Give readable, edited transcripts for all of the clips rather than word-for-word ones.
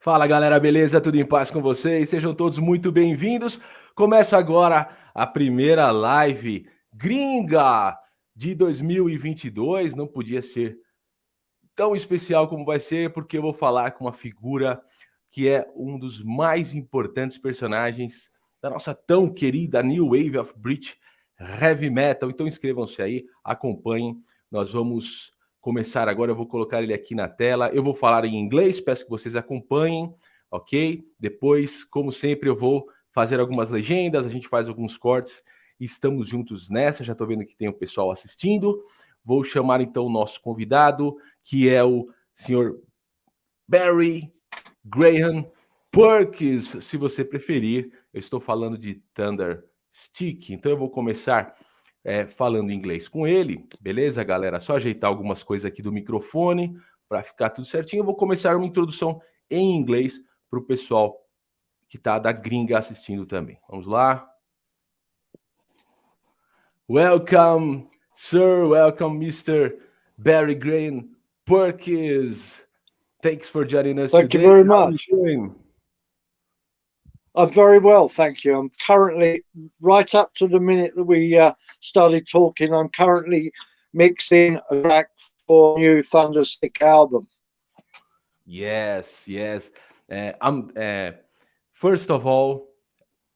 Fala galera, beleza? Tudo em paz com vocês? Sejam todos muito bem-vindos. Começa agora a primeira live gringa de 2022. Não podia ser tão especial como vai ser, porque eu vou falar com uma figura que é um dos mais importantes personagens da nossa tão querida New Wave of British Heavy Metal. Então inscrevam-se aí, acompanhem. Nós vamos começar agora, eu vou colocar ele aqui na tela. Eu vou falar em inglês, peço que vocês acompanhem, ok? Depois, como sempre, eu vou fazer algumas legendas, a gente faz alguns cortes e estamos juntos nessa. Já estou vendo que tem o pessoal assistindo. Vou chamar então o nosso convidado, que é o senhor Barry Graham Purkis, se você preferir. Eu estou falando de Thunderstick, então eu vou começar falando inglês com ele, beleza, galera? Só ajeitar algumas coisas aqui do microfone para ficar tudo certinho. Eu vou começar uma introdução em inglês para o pessoal que está da gringa assistindo também. Vamos lá. Welcome, sir. Welcome, Mr. Barry Graham Purkis. Thanks for joining us today. Thank you very much. I'm very well, thank you. I'm currently, right up to the minute that we started talking, I'm currently mixing a track for a new Thunderstick album. Yes. First of all,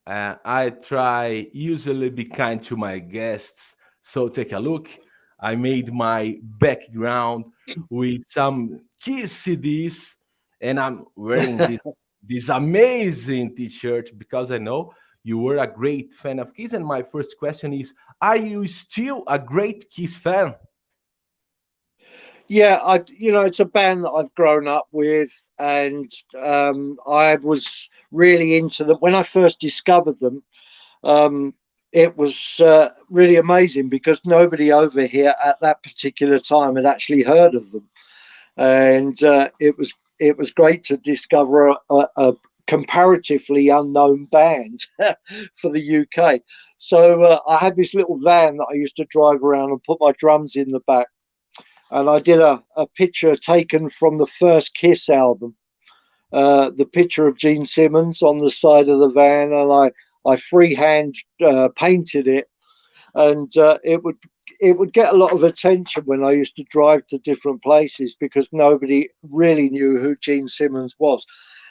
I try usually be kind to my guests, so take a look. I made my background with some Kiss CDs, and I'm wearing this amazing t-shirt because I know you were a great fan of Kiss. And my first question is, are you still a great Kiss fan? Yeah, it's a band that I've grown up with, and I was really into them when I first discovered them. It was really amazing because nobody over here at that particular time had actually heard of them, and it was great to discover a comparatively unknown band for the UK. So I had this little van that I used to drive around and put my drums in the back. And I did a picture taken from the first Kiss album, the picture of Gene Simmons on the side of the van, and I freehand painted it, and it would get a lot of attention when I used to drive to different places because nobody really knew who Gene Simmons was.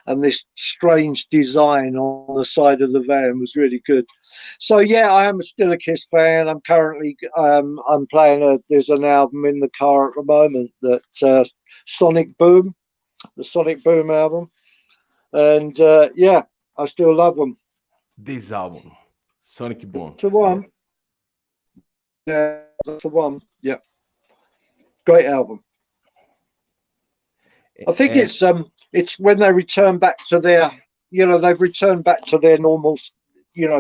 And this strange design on the side of the van was really good. So yeah, I am still a Kiss fan. I'm currently I'm playing there's an album in the car at the moment that Sonic Boom, the Sonic Boom album, and yeah, I still love them. This album, Sonic Boom. To one. Yeah, that's the one. Yeah, great album. I think it's when they return back to their, they've returned back to their normal,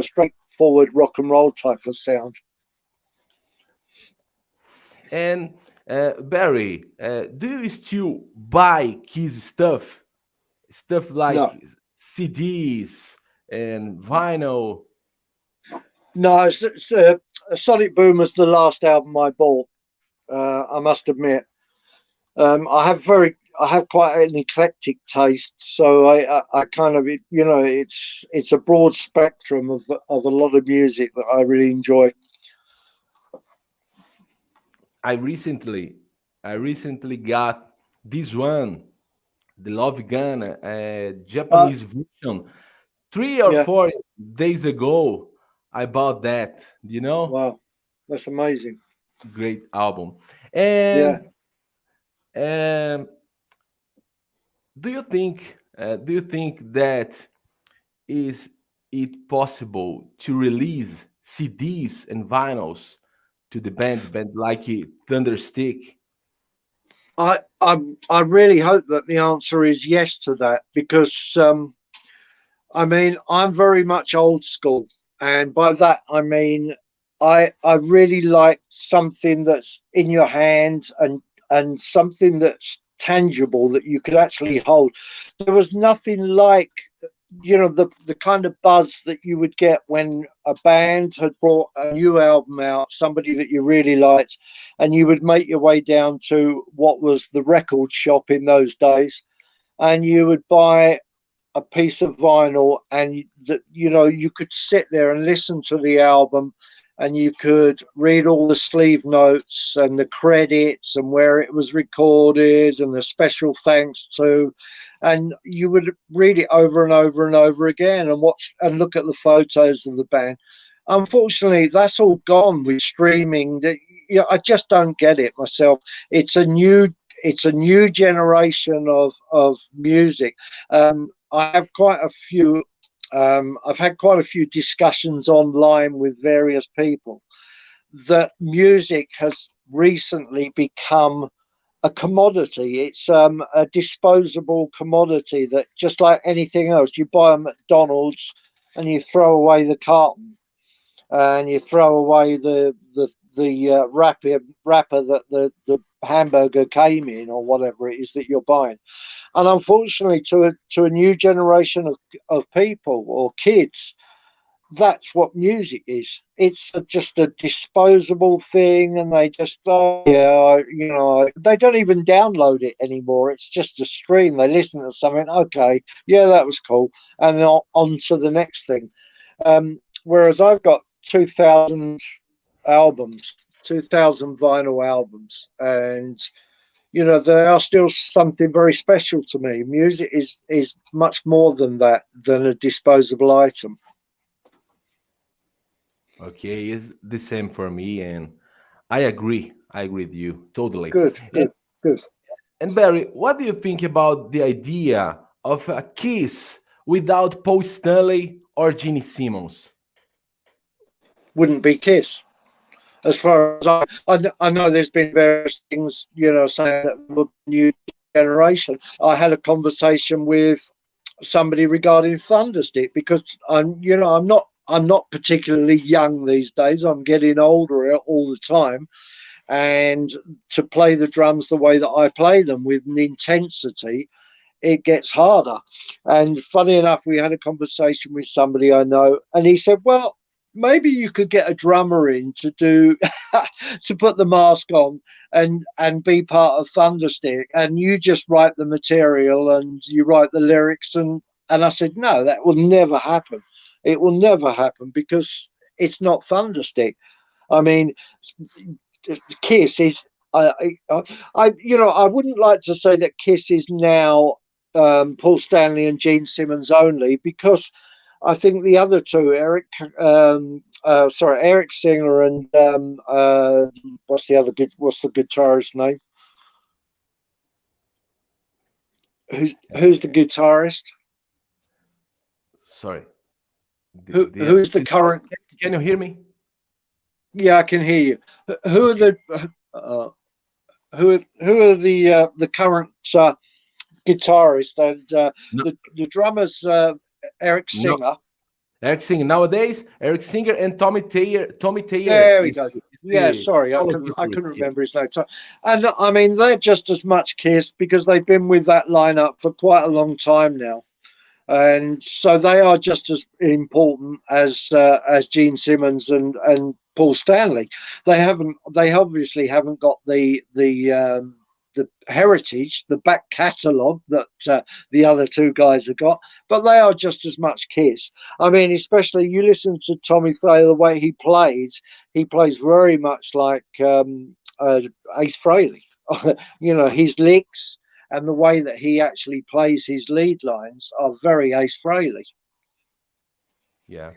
straightforward rock and roll type of sound. And Barry, do you still buy Kiss stuff like CDs and vinyl? No, Sonic Boom was the last album I bought. I must admit, I have quite an eclectic taste, so I kind of, it's a broad spectrum of a lot of music that I really enjoy. I recently got this one, the Love Gun, Japanese version. 3 or 4 days ago, I bought that. Wow, that's amazing. Great album. And do you think that is it possible to release CDs and vinyls to the band like Thunderstick? I really hope that the answer is yes to that, because I mean, I'm very much old school, and by that I mean I really like something that's in your hand and something that's tangible that you could actually hold. There was nothing like, the kind of buzz that you would get when a band had brought a new album out, somebody that you really liked, and you would make your way down to what was the record shop in those days, and you would buy a piece of vinyl, and that, you know, you could sit there and listen to the album, and you could read all the sleeve notes and the credits and where it was recorded and the special thanks to, and you would read it over and over and over again and watch and look at the photos of the band. Unfortunately, that's all gone with streaming. That, you know, I just don't get it myself. It's a new generation of music. I have quite a few. I've had quite a few discussions online with various people that music has recently become a commodity. It's a disposable commodity that, just like anything else, you buy a McDonald's and you throw away the carton, and you throw away the wrapper that the hamburger came in, or whatever it is that you're buying. And unfortunately, to a new generation of people or kids, that's what music is. It's just a disposable thing, and they just, oh, yeah, you know, they don't even download it anymore. It's just a stream. They listen to something, okay, yeah, that was cool, and then on to the next thing. Whereas I've got 2,000 albums, 2,000 vinyl albums, and you know, they are still something very special to me. Music is much more than that, than a disposable item. Okay, it's the same for me, and I agree. I agree with you totally. Good, good, good. And Barry, what do you think about the idea of a Kiss without Paul Stanley or Gene Simmons? Wouldn't be Kiss. As far as I know, there's been various things, you know, saying that we're a new generation. I had a conversation with somebody regarding Thunderstick, because I'm not particularly young these days. I'm getting older all the time, and to play the drums the way that I play them, with an intensity, it gets harder. And funny enough, we had a conversation with somebody I know, and he said, well, maybe you could get a drummer in to do to put the mask on and be part of Thunderstick, and you just write the material and you write the lyrics. And I said, no, that will never happen. It will never happen, because it's not Thunderstick. I mean, Kiss is, I wouldn't like to say that Kiss is now Paul Stanley and Gene Simmons only, because I think the other two, Eric Singer and what's the guitarist's name? Who's the guitarist? Sorry. Who's the current? Can you hear me? Yeah, I can hear you. Who are the current guitarist and the drummers? Eric Singer. No. Eric Singer nowadays. Eric Singer and Tommy Taylor. There we go. Yeah, sorry, I couldn't remember his name. And I mean, they're just as much Kiss, because they've been with that lineup for quite a long time now, and so they are just as important as Gene Simmons and Paul Stanley. They obviously haven't got the heritage, the back catalogue that the other two guys have got, but they are just as much Kiss. I mean, especially you listen to Tommy Thayer, the way he plays very much like Ace Frehley. You know, his licks and the way that he actually plays his lead lines are very Ace Frehley. Yeah,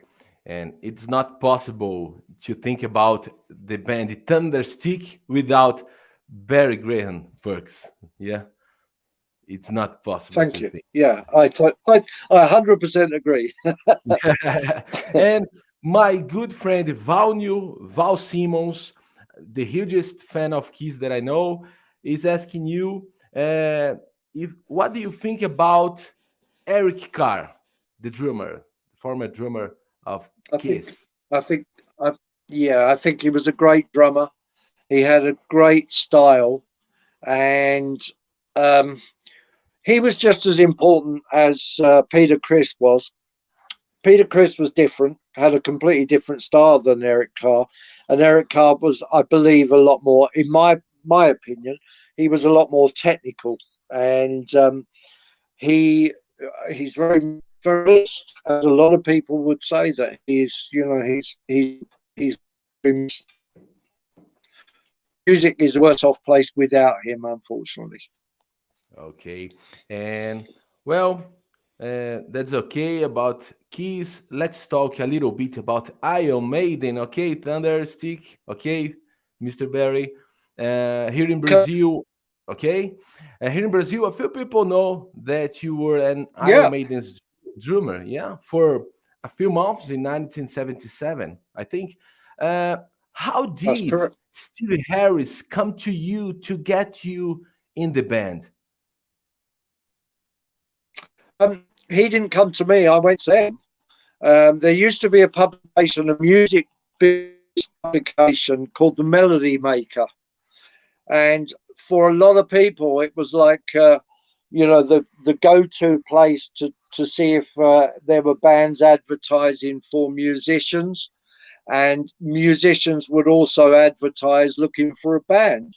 and it's not possible to think about the band Thunderstick without Barry Graham Purkis. Yeah, it's not possible. Thank you. Yeah, I 100% agree. And my good friend Val Simmons, the hugest fan of Kiss that I know, is asking you what do you think about Eric Carr, the former drummer of Kiss? I think he was a great drummer. He had a great style, and he was just as important as Peter Criss was. Peter Criss was different, had a completely different style than Eric Carr, and Eric Carr was, I believe, a lot more, in my opinion, he was a lot more technical. And he's very very, as a lot of people would say, that he's, you know, he's been, music is a worse off place without him, unfortunately. Okay, and well, that's okay about Keys. Let's talk a little bit about Iron Maiden. Okay, Thunderstick. Okay, Mr. Barry. Here in Brazil, okay, here in Brazil, a few people know that you were an Iron Yeah, Maiden's drummer. Yeah, for a few months in 1977, I think. Uh, how that's did correct. Steve Harris come to you to get you in the band? He didn't come to me. I went to them. There used to be a publication, a music publication called the Melody Maker, and for a lot of people, it was like you know, the go-to place to see if there were bands advertising for musicians, and musicians would also advertise looking for a band.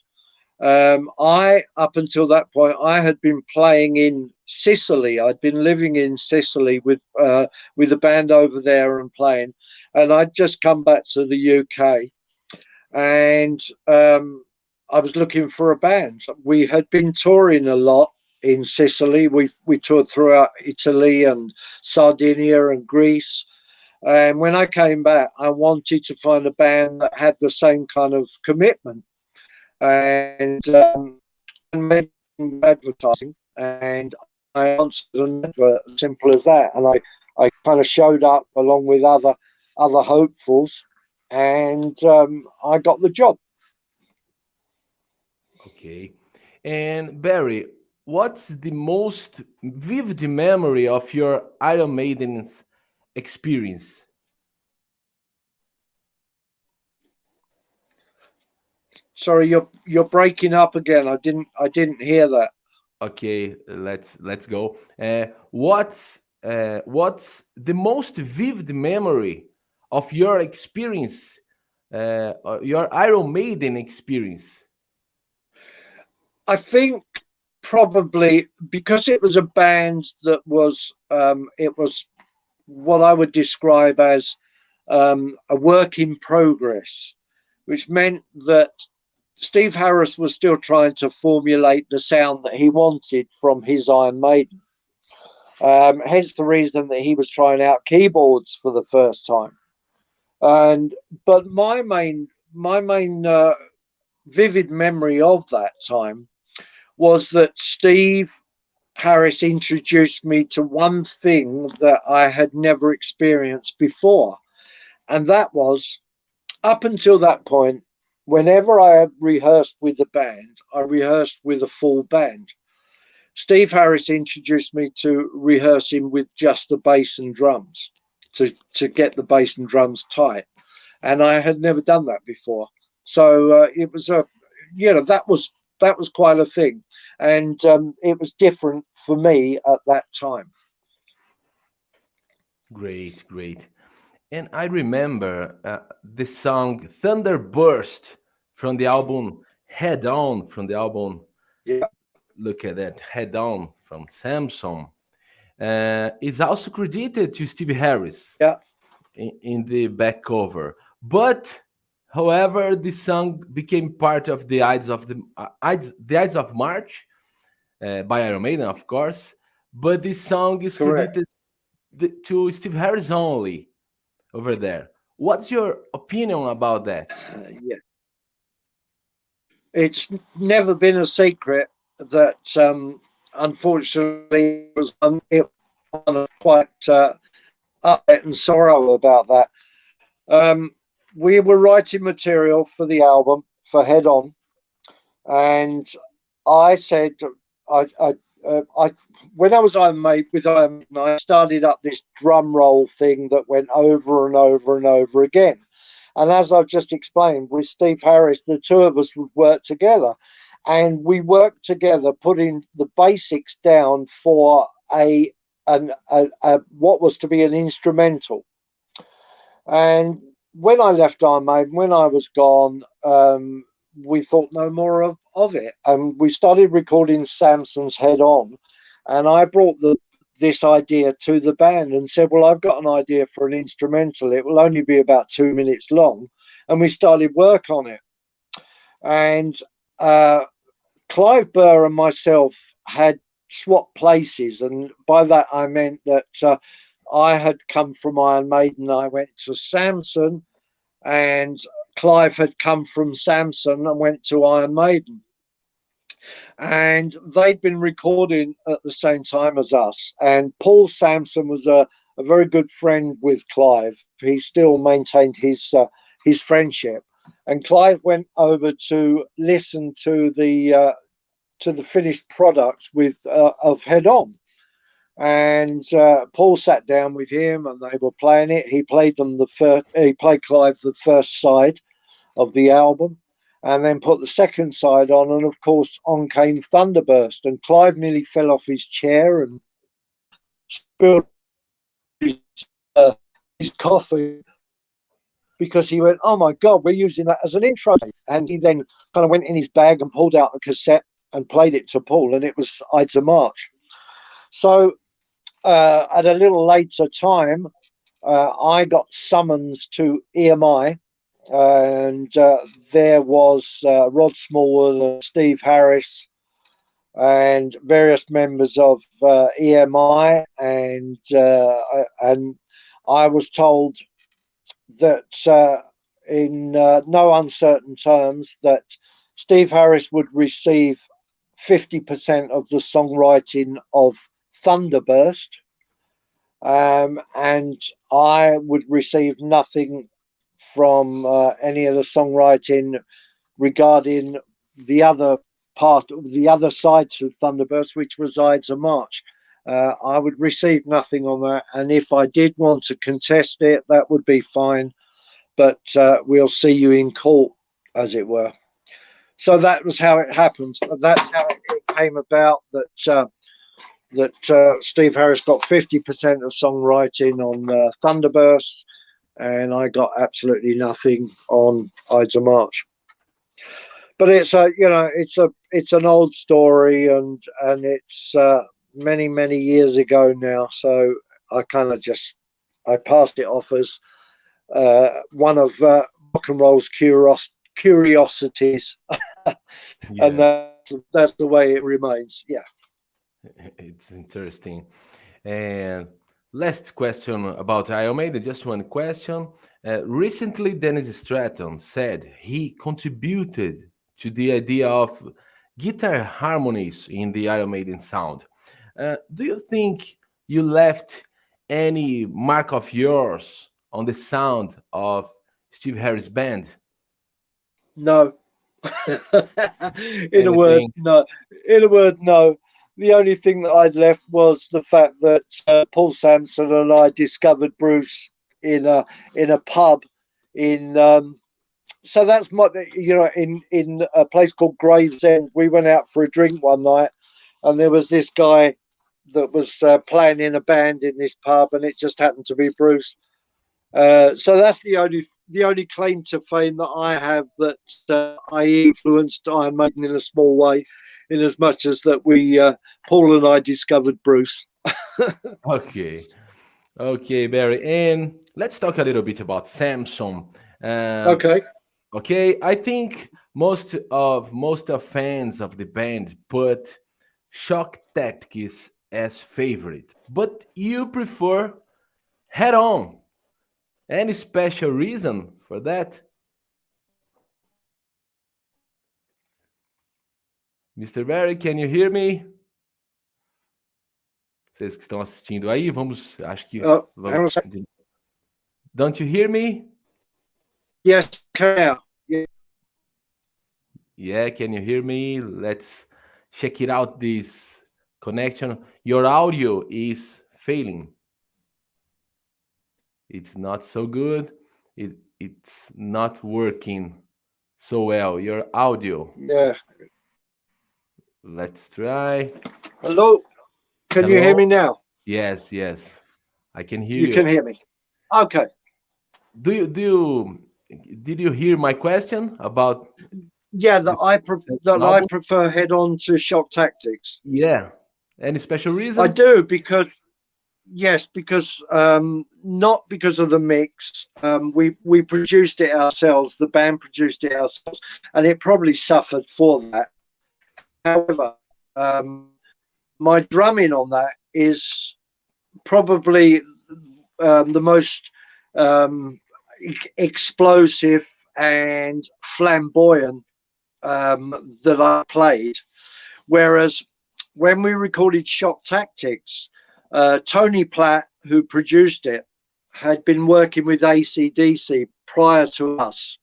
Up until that point, I had been playing in Sicily. I'd been living in Sicily with a band over there and playing, and I'd just come back to the UK, and I was looking for a band. We had been touring a lot in Sicily. We toured throughout Italy and Sardinia and Greece. And when I came back, I wanted to find a band that had the same kind of commitment, and made advertising, and I answered an advert, as simple as that. And I kind of showed up along with other hopefuls, and I got the job. Okay. And Barry, what's the most vivid memory of your Iron Maiden's experience? Sorry, you're breaking up again. I didn't hear that. Okay, let's go. What's the most vivid memory of your experience, your Iron Maiden experience? I think probably because it was a band that was it was what I would describe as a work in progress, which meant that Steve Harris was still trying to formulate the sound that he wanted from his Iron Maiden. Hence the reason that he was trying out keyboards for the first time. But my main vivid memory of that time was that Steve Harris introduced me to one thing that I had never experienced before. And that was, up until that point, whenever I had rehearsed with the band, I rehearsed with a full band. Steve Harris introduced me to rehearsing with just the bass and drums, to get the bass and drums tight. And I had never done that before. So it was that was quite a thing. And it was different for me at that time. Great, great. And I remember the song Thunderburst from the album Head On, from the album, Yeah. look at that, Head On from Samson. Is also credited to Steve Harris, Yeah. in the back cover. But, however, this song became part of the Ides of March by Iron Maiden, of course. But this song is Correct. credited to Steve Harris only over there. What's your opinion about that? Yeah. It's never been a secret that, unfortunately, it was quite upset and sorrow about that. We were writing material for the album for Head On, and I said, I when I was with Iron Maiden, I started up this drum roll thing that went over and over and over again. And as I've just explained, with Steve Harris, the two of us would work together, and we worked together, putting the basics down for what was to be an instrumental. And when I left Iron Maiden, when I was gone, we thought no more of it, and we started recording Samson's Head On, And I brought this idea to the band and said, well, I've got an idea for an instrumental. It will only be about 2 minutes long. And we started work on it. And Clive Burr and myself had swapped places. And by that, I meant that I had come from Iron Maiden. I went to Samson, and Clive had come from Samson and went to Iron Maiden. And they'd been recording at the same time as us. And Paul Samson was a very good friend with Clive. He still maintained his friendship. And Clive went over to listen to the finished product of Head On. And Paul sat down with him, and they were playing it. He played Clive the first side of the album, and then put the second side on, and of course on came Thunderburst, and Clive nearly fell off his chair and spilled his coffee, because he went, oh my God, we're using that as an intro. And he then kind of went in his bag and pulled out a cassette and played it to Paul, and it was Ides of March. So at a little later time, I got summoned to EMI, and there was Rod Smallwood and Steve Harris and various members of EMI, and I was told that in no uncertain terms that Steve Harris would receive 50% of the songwriting of Thunderburst, and I would receive nothing from any of the songwriting regarding the other part of the other side to Thunderburst, which was Ides of March. I would receive nothing on that, and if I did want to contest it, that would be fine, but we'll see you in court, as it were. So that was how it happened. That's how it came about that Steve Harris got 50% of songwriting on Thunderburst, and I got absolutely nothing on Ides of March. But it's it's an old story, and it's many years ago now. So I kind of I passed it off as one of rock and roll's curiosities, Yeah. and that's the way it remains. Yeah. It's interesting. And last question about Iron Maiden, just one question. Recently, Dennis Stratton said he contributed to the idea of guitar harmonies in the Iron Maiden sound. Do you think you left any mark of yours on the sound of Steve Harris' band? No. In a word, no. In a word, no. The only thing that I'd left was the fact that Paul Samson and I discovered Bruce in a pub in so that's my in a place called Gravesend. We went out for a drink one night, and there was this guy that was playing in a band in this pub, and it just happened to be Bruce. So that's the only claim to fame that I have, that I influenced Iron Maiden in a small way, in as much as that we Paul and I discovered Bruce. Okay, Barry, and let's talk a little bit about Samson. Okay, I think most of fans of the band put Shock Tactics as favorite, but you prefer Head On. Any special reason for that? Mr. Barry, can you hear me? Vocês que estão assistindo aí, acho que vamos. Don't you hear me? Yes, can. Yeah, can you hear me? Let's check it out, this connection. Your audio is failing. It's not so good. It's not working so well. Your audio. Yeah. Let's try. Hello. Can you hear me now? Yes. I can hear you. You can hear me. Okay. Did you hear my question about? Yeah, I prefer Head On to Shock Tactics. Yeah. Any special reason? I do, because yes, because not because of the mix. We produced it ourselves. The band produced it ourselves, and it probably suffered for that. However, my drumming on that is probably the most explosive and flamboyant that I played. Whereas when we recorded Shock Tactics, Tony Platt, who produced it, had been working with AC/DC prior to us,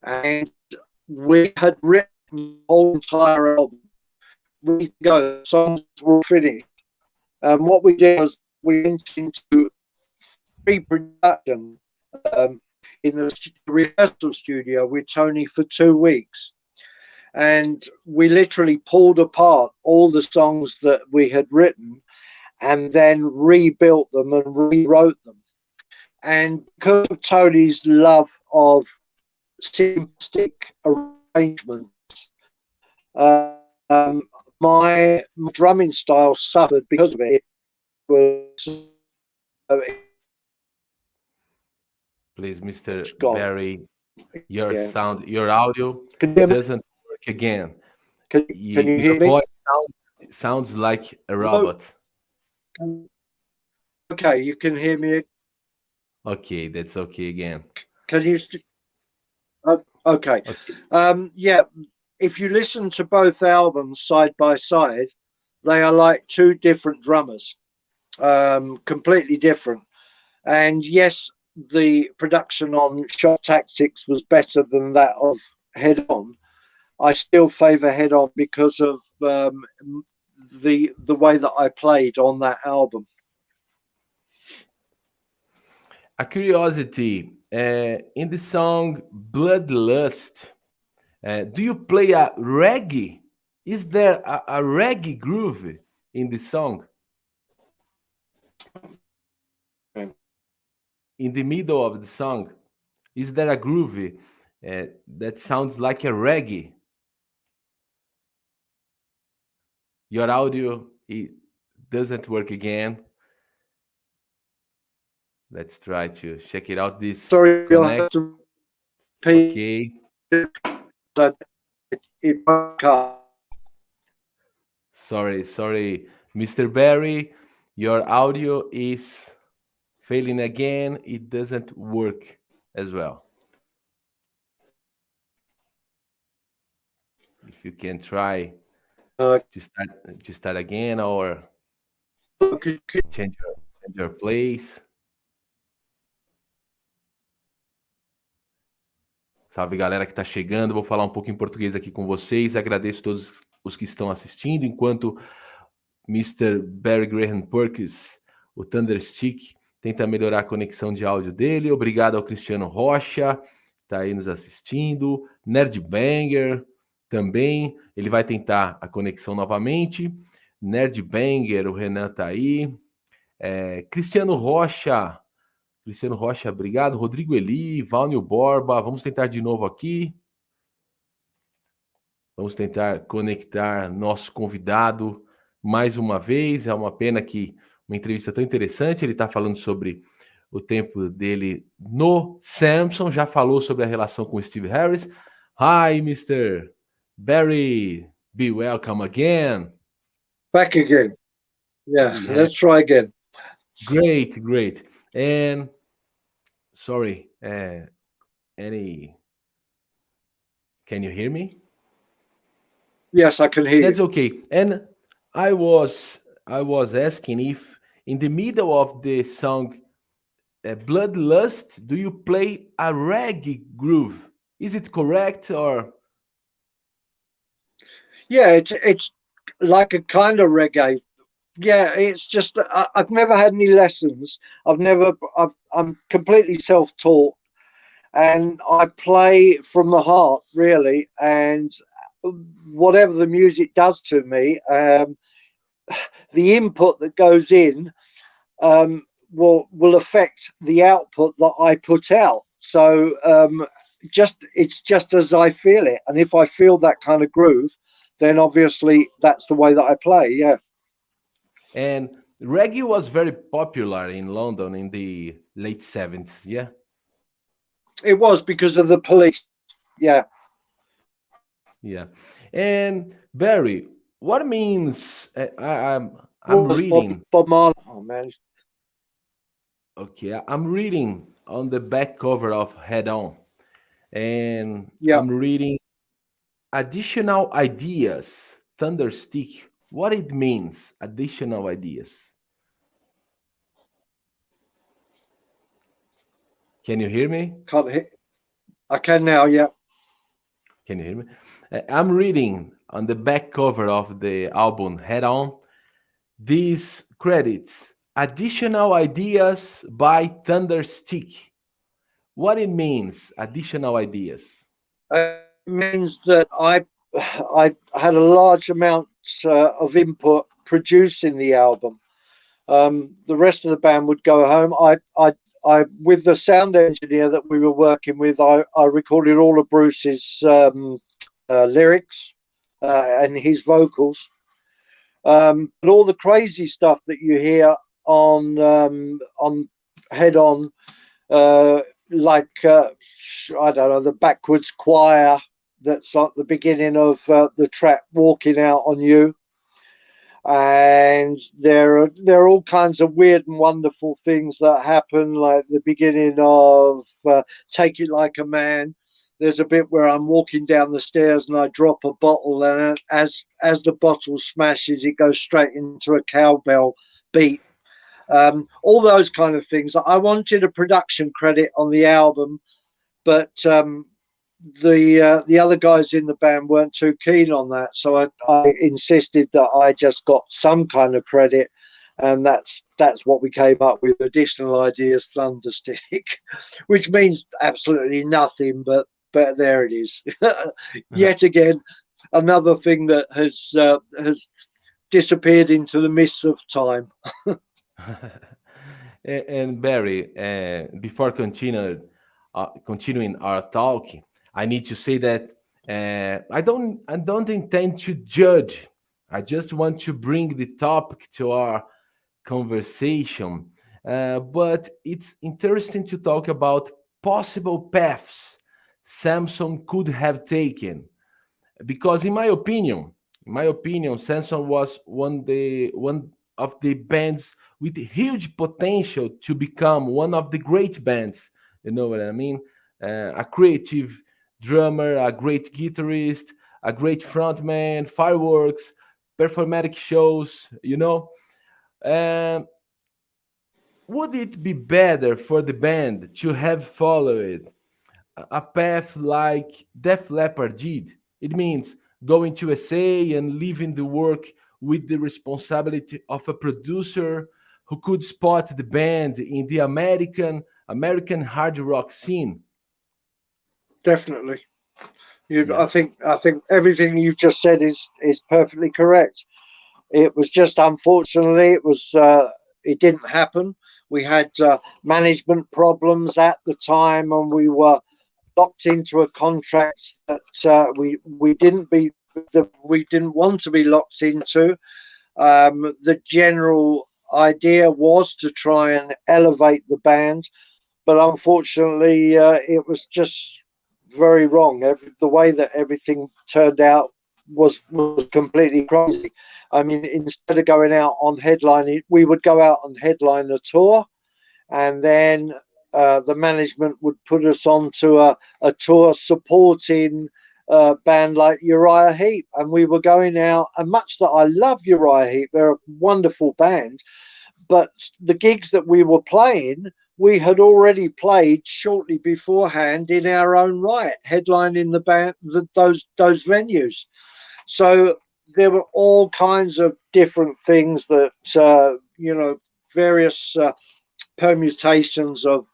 and we had written the whole entire album. We go, the songs were finished. What we did was we went into pre-production in the rehearsal studio with Tony for 2 weeks. And we literally pulled apart all the songs that we had written and then rebuilt them and rewrote them. And because of Tony's love of simplistic arrangements, my drumming style suffered because of it. Please, Mr. Barry, your sound, your audio Can doesn't work again. Can you hear your me? voice sounds like a robot. Okay, you can hear me. Okay, that's okay again. Can you? Okay. Yeah, if you listen to both albums side by side, they are like two different drummers, completely different. And yes, the production on Shock Tactics was better than that of Head On. I still favor Head On because of the way that I played on that album. A curiosity, in the song Bloodlust, do you play a reggae? Is there a reggae groove in the song? In the middle of the song, is there a groove that sounds like a reggae? Your audio, it doesn't work again. Let's try to check it out. This sorry, you'll have to repeat. Okay. Sorry, Mr. Barry, your audio is failing again. It doesn't work as well. If you can try to start again, or change your place. Salve, galera que está chegando. Vou falar um pouco em português aqui com vocês. Agradeço todos os que estão assistindo, enquanto Mr. Barry Graham Purkis, o Thunderstick, tenta melhorar a conexão de áudio dele. Obrigado ao Cristiano Rocha, está aí nos assistindo. Nerd Banger também, ele vai tentar a conexão novamente. Nerd Banger, o Renan está aí. Cristiano Rocha, obrigado. Rodrigo Eli, Valnio Borba, vamos tentar de novo aqui. Vamos tentar conectar nosso convidado mais uma vez. É uma pena que uma entrevista tão interessante. Ele está falando sobre o tempo dele no Samson, já falou sobre a relação com o Steve Harris. Hi, Mr. Barry, be welcome again. Back again. Yeah, let's try again. Great. And sorry, can you hear me? Yes, I can hear That's you. okay. And I was asking if in the middle of the song Bloodlust, do you play a reggae groove? Is it correct, or? Yeah, it's like a kind of reggae. Yeah, it's just I've never had any lessons. I'm completely self-taught, and I play from the heart, really. And whatever the music does to me, the input that goes in will affect the output that I put out. So it's just as I feel it, and if I feel that kind of groove, then obviously that's the way that I play. Yeah. And reggae was very popular in London in the late 70s, yeah? It was because of the police. Yeah. Yeah. And Barry, what means I'm Was reading, Bob Marley. Oh man. okay, I'm reading on the back cover of Head On, and Yeah. I'm reading additional ideas, Thunderstick. What it means, additional ideas. Can you hear me? Can't hit. I can now. Yeah. Can you hear me? I'm reading on the back cover of the album Head On these credits, additional ideas by Thunderstick. What it means, additional ideas. It means that I had a large amount of input producing the album. The rest of the band would go home. I, with the sound engineer that we were working with, I recorded all of Bruce's lyrics and his vocals. But all the crazy stuff that you hear on Head On, like I don't know, the backwards choir that's like the beginning of the track "Walking Out on You." And there are all kinds of weird and wonderful things that happen, like the beginning of Take It Like a Man. There's a bit where I'm walking down the stairs and I drop a bottle, and as the bottle smashes, it goes straight into a cowbell beat. All those kind of things. I wanted a production credit on the album, but the other guys in the band weren't too keen on that, so I insisted that I just got some kind of credit, and that's what we came up with. Additional ideas, Thunderstick, which means absolutely nothing, but there it is. Yet again, another thing that has disappeared into the mists of time. And Barry, before continuing our talk, I need to say that I don't intend to judge. I just want to bring the topic to our conversation. But it's interesting to talk about possible paths Samson could have taken, because in my opinion, Samson was one of the bands with huge potential to become one of the great bands. You know what I mean? A creative drummer, a great guitarist, a great frontman, fireworks, performatic shows. You know, um, would it be better for the band to have followed a path like Def Leppard did? It means going to SA and leaving the work with the responsibility of a producer who could spot the band in the American hard rock scene. Definitely. Yeah. I think everything you've just said is perfectly correct. It was just unfortunately it didn't happen. We had management problems at the time, and we were locked into a contract that we didn't want to be locked into. The general idea was to try and elevate the band, but unfortunately, it was just very wrong. The way that everything turned out was completely crazy. I mean, instead of going out on headline, we would go out on headline a tour, and then the management would put us onto a tour supporting a band like Uriah Heep, and we were going out. And much that I love Uriah Heep, they're a wonderful band, but the gigs that we were playing, we had already played shortly beforehand in our own right, headlining the band, those venues. So there were all kinds of different things that various permutations of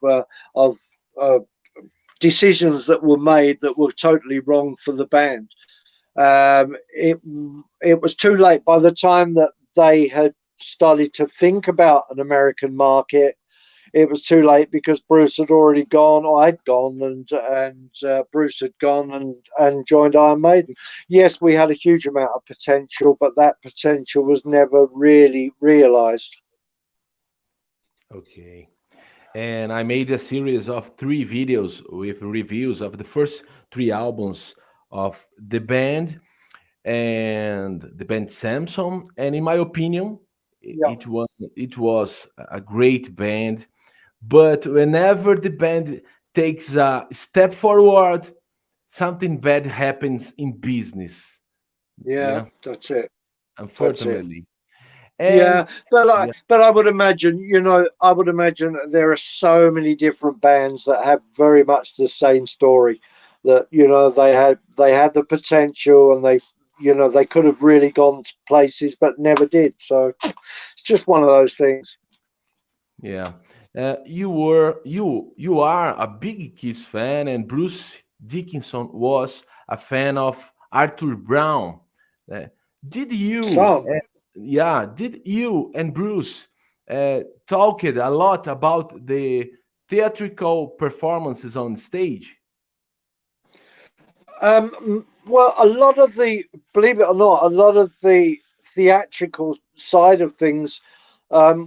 decisions that were made that were totally wrong for the band. It was too late by the time that they had started to think about an American market. it was too late because Bruce had already gone, or I'd gone, and Bruce had gone and joined Iron Maiden. Yes, we had a huge amount of potential, but that potential was never really realized. Okay. And I made a series of 3 videos with reviews of the first 3 albums of the band and the band Samson. And in my opinion, Yeah. it was a great band. But whenever the band takes a step forward, something bad happens in business. Yeah, Yeah, that's it. That's it. unfortunately. Yeah, And yeah, but I would imagine, I would imagine that there are so many different bands that have very much the same story. That they had the potential, and they could have really gone to places, but never did. So it's just one of those things. yeah. You are a big Kiss fan, and Bruce Dickinson was a fan of Arthur Brown. Uh, did you? Some. Yeah, did you and Bruce talked a lot about the theatrical performances on stage? Well, believe it or not, a lot of the theatrical side of things,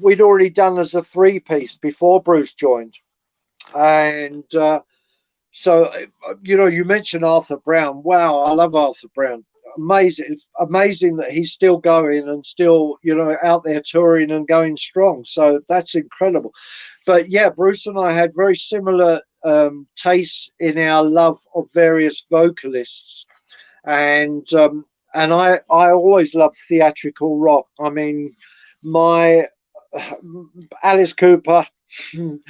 we'd already done as a 3-piece before Bruce joined. And so, you mentioned Arthur Brown. Wow, I love Arthur Brown. Amazing, it's amazing that he's still going and still, out there touring and going strong. So that's incredible. But yeah, Bruce and I had very similar tastes in our love of various vocalists, and I always loved theatrical rock. I mean, my Alice Cooper. Brilliant.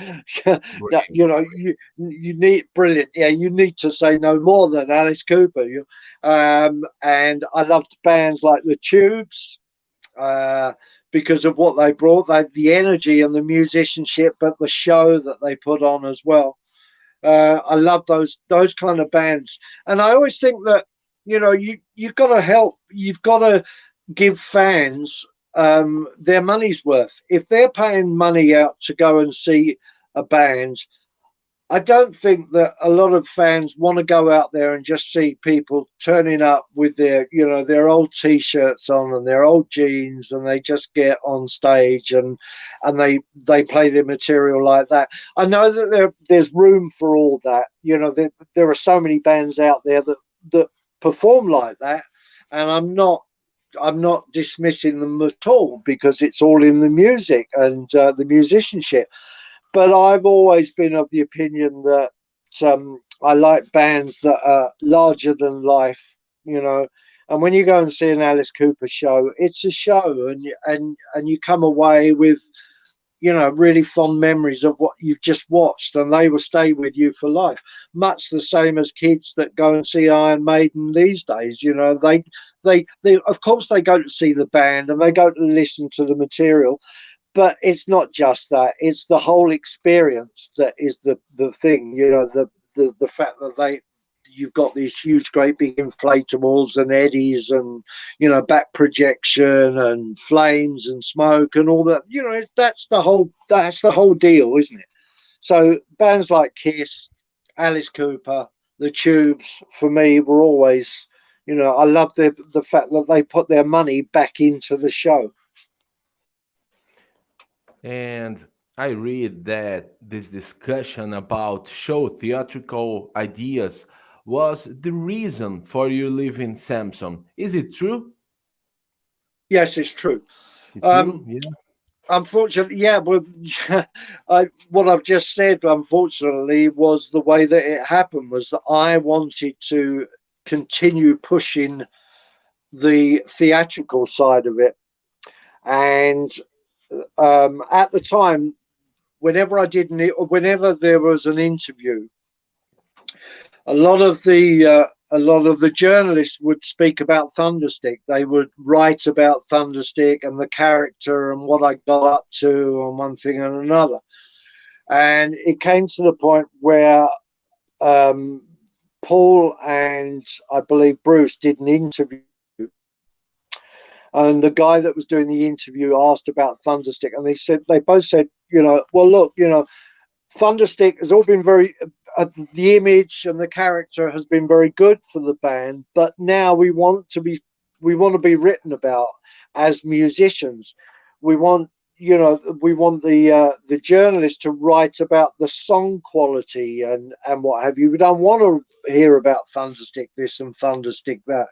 You need brilliant. Yeah, you need to say no more than Alice Cooper. And I loved bands like the Tubes because of what they brought, the energy and the musicianship, but the show that they put on as well. I love those kind of bands, and I always think that you've got to help. You've got to give fans their money's worth. If they're paying money out to go and see a band, I don't think that a lot of fans want to go out there and just see people turning up with their old t-shirts on and their old jeans, and they just get on stage and they play their material like that. I know that there's room for all that. There are so many bands out there that perform like that, and I'm not dismissing them at all, because it's all in the music and the musicianship. But I've always been of the opinion that I like bands that are larger than life, And when you go and see an Alice Cooper show, it's a show, and you come away with really fond memories of what you've just watched, and they will stay with you for life. Much the same as kids that go and see Iron Maiden these days. They of course they go to see the band and they go to listen to the material, but it's not just that. It's the whole experience that is the thing. The fact that you've got these huge, great big inflatables and eddies and, back projection and flames and smoke and all that, that's the whole deal, isn't it? So bands like Kiss, Alice Cooper, the Tubes, for me, were always, I love the fact that they put their money back into the show. And I read that this discussion about show theatrical ideas was the reason for you leaving Samson. Is it true? Yes, it's true. It's true? Yeah. Unfortunately, yeah. Well, what I've just said, unfortunately, was the way that it happened. Was that I wanted to continue pushing the theatrical side of it, and at the time, whenever there was an interview, a lot of the journalists would speak about Thunderstick. They would write about Thunderstick and the character and what I got up to on one thing and another. And it came to the point where Paul and I believe Bruce did an interview, And the guy that was doing the interview asked about Thunderstick, and they both said, well, look, Thunderstick has all been very, the image and the character has been very good for the band, but now we want to be written about as musicians. We want the journalist to write about the song quality and what have you. We don't want to hear about Thunderstick this and Thunderstick that.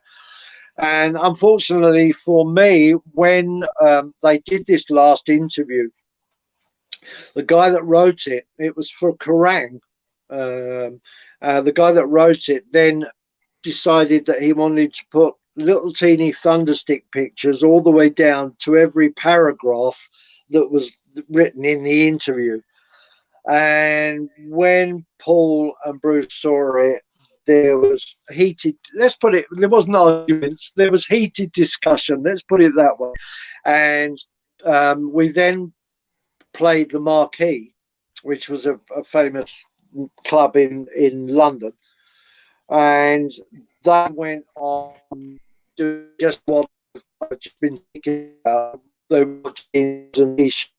And unfortunately for me, when they did this last interview, the guy that wrote it, it was for Kerrang. The guy that wrote it then decided that he wanted to put little teeny Thunderstick pictures all the way down to every paragraph that was written in the interview. And when Paul and Bruce saw it, there was heated, there wasn't arguments, there was heated discussion, let's put it that way. And we then played the Marquee, which was a famous club in London. And that went on to just what I've just been thinking about, the routines and issues.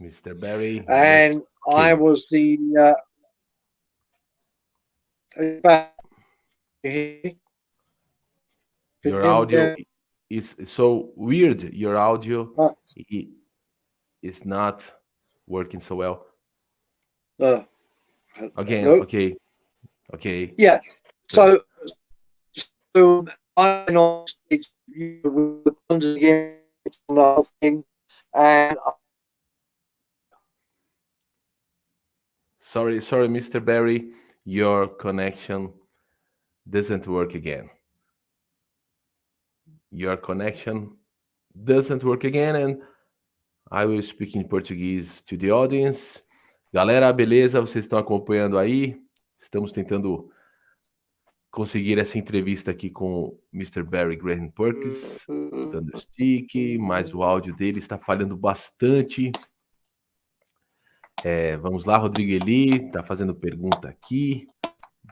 Mr. Barry. And I was the your audio is so weird. Your audio is not working so well. Again, nope. Okay. Yeah. So I'm on stage with the whole thing, and sorry, Mr. Barry, your connection doesn't work again. Your connection doesn't work again, and I will speak in Portuguese to the audience. Galera, beleza? Vocês estão acompanhando aí? Estamos tentando conseguir essa entrevista aqui com o Mr. Barry Graham Purkis, Thunderstick, mas o áudio dele está falhando bastante. Vamos lá, Rodrigo Eli está fazendo pergunta aqui.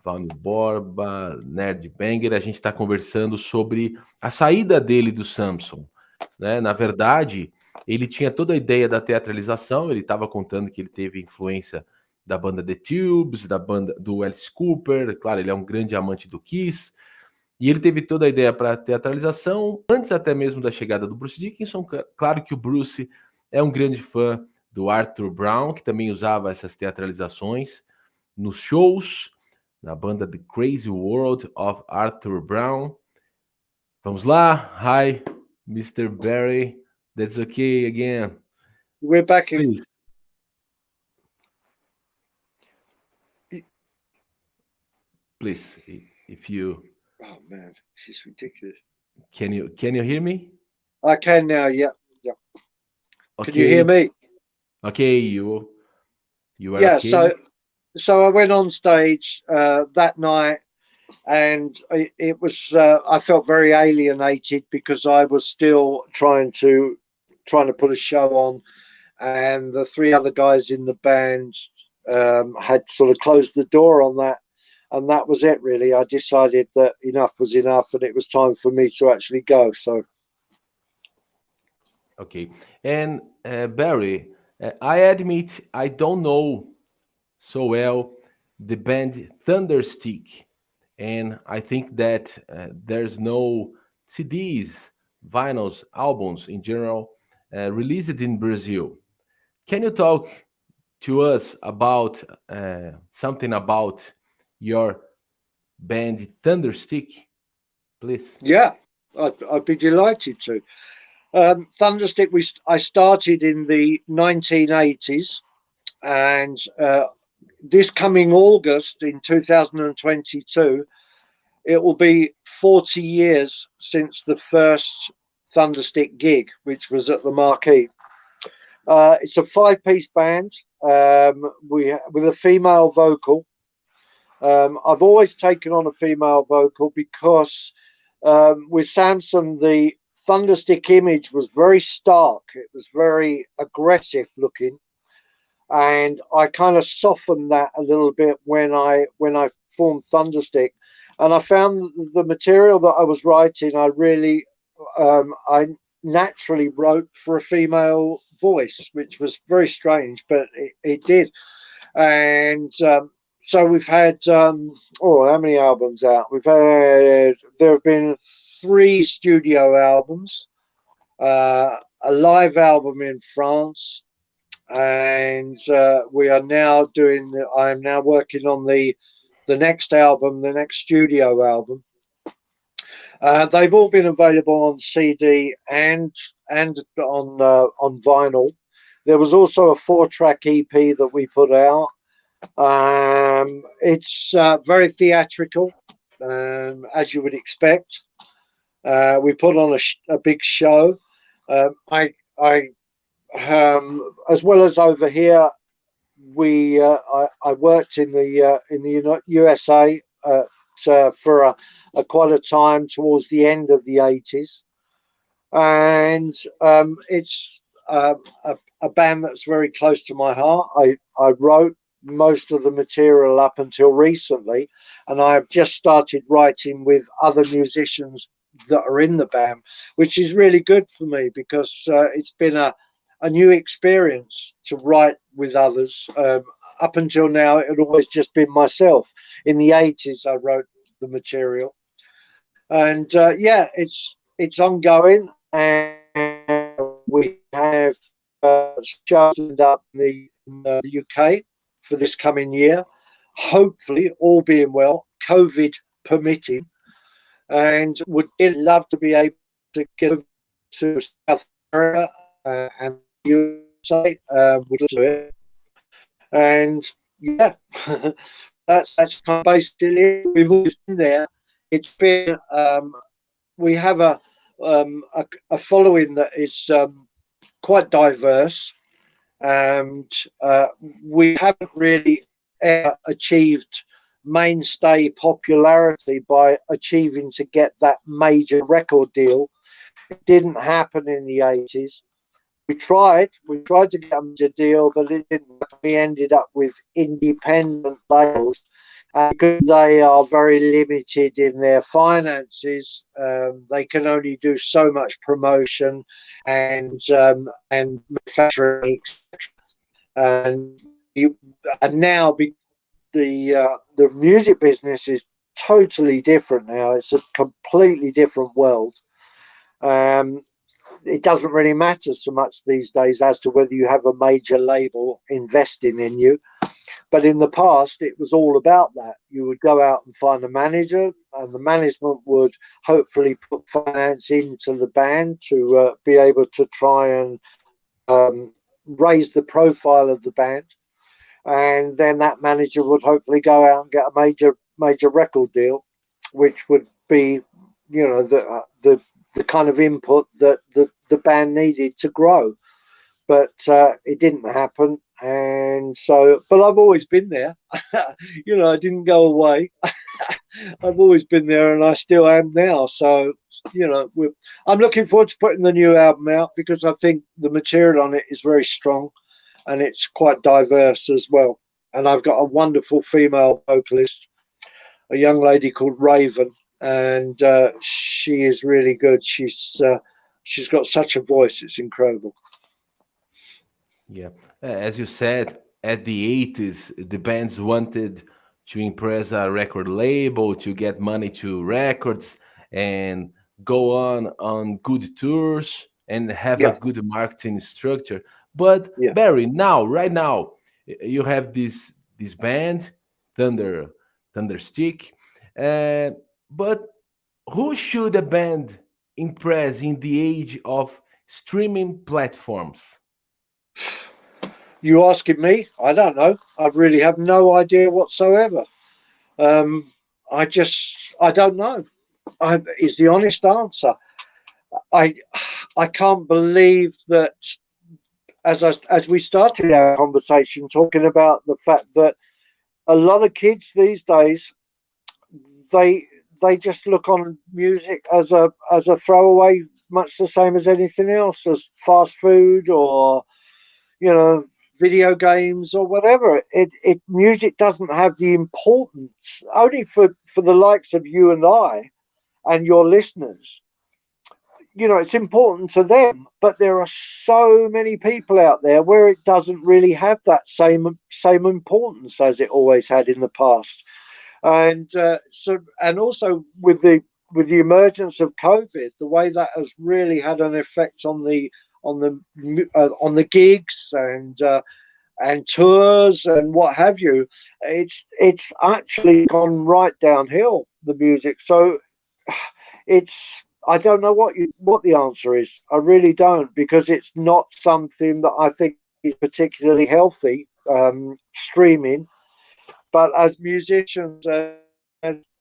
Valne Borba, Nerd Banger, a gente está conversando sobre a saída dele do Samson, né? Na verdade, ele tinha toda a ideia da teatralização, ele estava contando que ele teve influência da banda The Tubes, da banda do Alice Cooper, claro, ele é um grande amante do Kiss, e ele teve toda a ideia para teatralização, antes até mesmo da chegada do Bruce Dickinson. Claro que o Bruce é um grande fã do Arthur Brown, que também usava essas teatralizações nos shows, na banda The Crazy World of Arthur Brown. Vamos lá. Hi, Mr. Barry. That's okay again. We're back in. Please. Please, if you... Oh, man, this is ridiculous. Can you hear me? I can now, yeah. Okay. Can you hear me? Okay, you are yeah, okay? So I went on stage that night, and it was I felt very alienated because I was still trying to put a show on, and the three other guys in the band had sort of closed the door on that, and that was it really. I decided that enough was enough, and it was time for me to actually go. So okay. And Barry, I admit I don't know so well the band Thunderstick, and I think that there's no CDs, vinyls, albums in general released in Brazil. Can you talk to us about something about your band Thunderstick, please? Yeah, I'd be delighted to. Thunderstick, I started in the 1980s, and this coming August in 2022, it will be 40 years since the first Thunderstick gig, which was at the Marquee. It's a 5-piece band with a female vocal. I've always taken on a female vocal because with Samson, the Thunderstick image was very stark. It was very aggressive looking, and I kind of softened that a little bit when I formed Thunderstick. And I found the material that I was writing, I naturally wrote for a female voice, which was very strange, but it did. And so we've had, how many albums out? There have been 3 studio albums, a live album in France, and we are now I am now working on the next album, the next studio album. They've all been available on CD and on vinyl. There was also a 4-track EP that we put out. It's very theatrical, as you would expect. We put on a big show. I as well as over here, I worked in the USA for quite a time towards the end of the 80s, and it's a band that's very close to my heart. I wrote most of the material up until recently, and I have just started writing with other musicians that are in the band, which is really good for me, because it's been a new experience to write with others. Up until now, it had always just been myself. In the 80s, I wrote the material, and it's ongoing, and we have shows up in the UK for this coming year, hopefully, all being well, COVID permitting, and would love to be able to get to South America and USA would do it. And yeah, that's kind of basically it. We've always been there. It's been we have a following that is quite diverse, and we haven't really ever achieved mainstay popularity by achieving to get that major record deal. It didn't happen in the 80s. We tried to get a major deal, but it didn't. We ended up with independent labels, because they are very limited in their finances. They can only do so much promotion and manufacturing, etc. And now the music business is totally different now. It's a completely different world. It doesn't really matter so much these days as to whether you have a major label investing in you. But in the past, it was all about that. You would go out and find a manager, and the management would hopefully put finance into the band to be able to try and raise the profile of the band. And then that manager would hopefully go out and get a major record deal, which would be, the kind of input that the band needed to grow. But it didn't happen. And so, but I've always been there. I didn't go away. I've always been there, and I still am now. So, I'm looking forward to putting the new album out, because I think the material on it is very strong, and it's quite diverse as well. And I've got a wonderful female vocalist, a young lady called Raven, and she is really good. She's got such a voice; it's incredible. Yeah, as you said, at the 80s, the bands wanted to impress a record label, to get money to records, and go on good tours and have a good marketing structure. But Barry, right now, you have this band, Thunderstick, but who should a band impress in the age of streaming platforms? You asking me? I don't know. I really have no idea whatsoever. I don't know. Is the honest answer. I can't believe that, as we started our conversation talking about the fact that a lot of kids these days, they just look on music as a throwaway, much the same as anything else, as fast food, or video games or whatever. Music doesn't have the importance only for the likes of you and I and your listeners. You know, it's important to them, but there are so many people out there where it doesn't really have that same importance as it always had in the past. And and also with the emergence of COVID, the way that has really had an effect on the gigs and tours and what have you, it's actually gone right downhill, the music. So I don't know what the answer is. I really don't, because it's not something that I think is particularly healthy, streaming. But as musicians,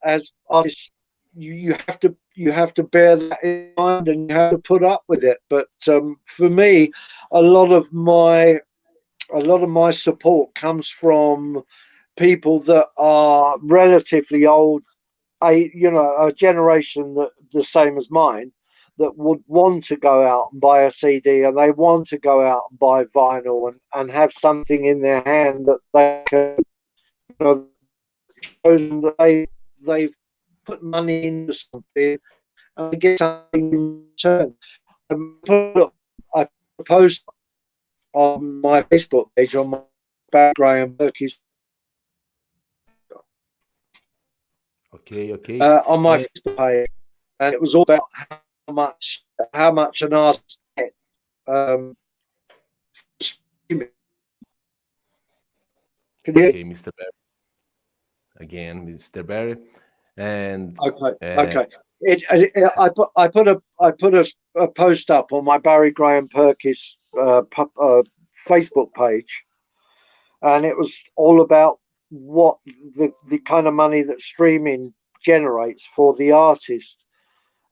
as artists, you have to bear that in mind, and you have to put up with it. But for me, a lot of my support comes from people that are relatively old, a generation that the same as mine, that would want to go out and buy a CD, and they want to go out and buy vinyl and have something in their hand that they can, shows them that they've put money into something and get something in return. I post on my Facebook page on my Graham Purkis. Okay. On my Facebook page, and it was all about how much an artist gets. Okay, Mr. Barry. Again, Mr. Barry, and okay. I put a post up on my Barry Graham Purkis Facebook page, and it was all about what the kind of money that streaming generates for the artist.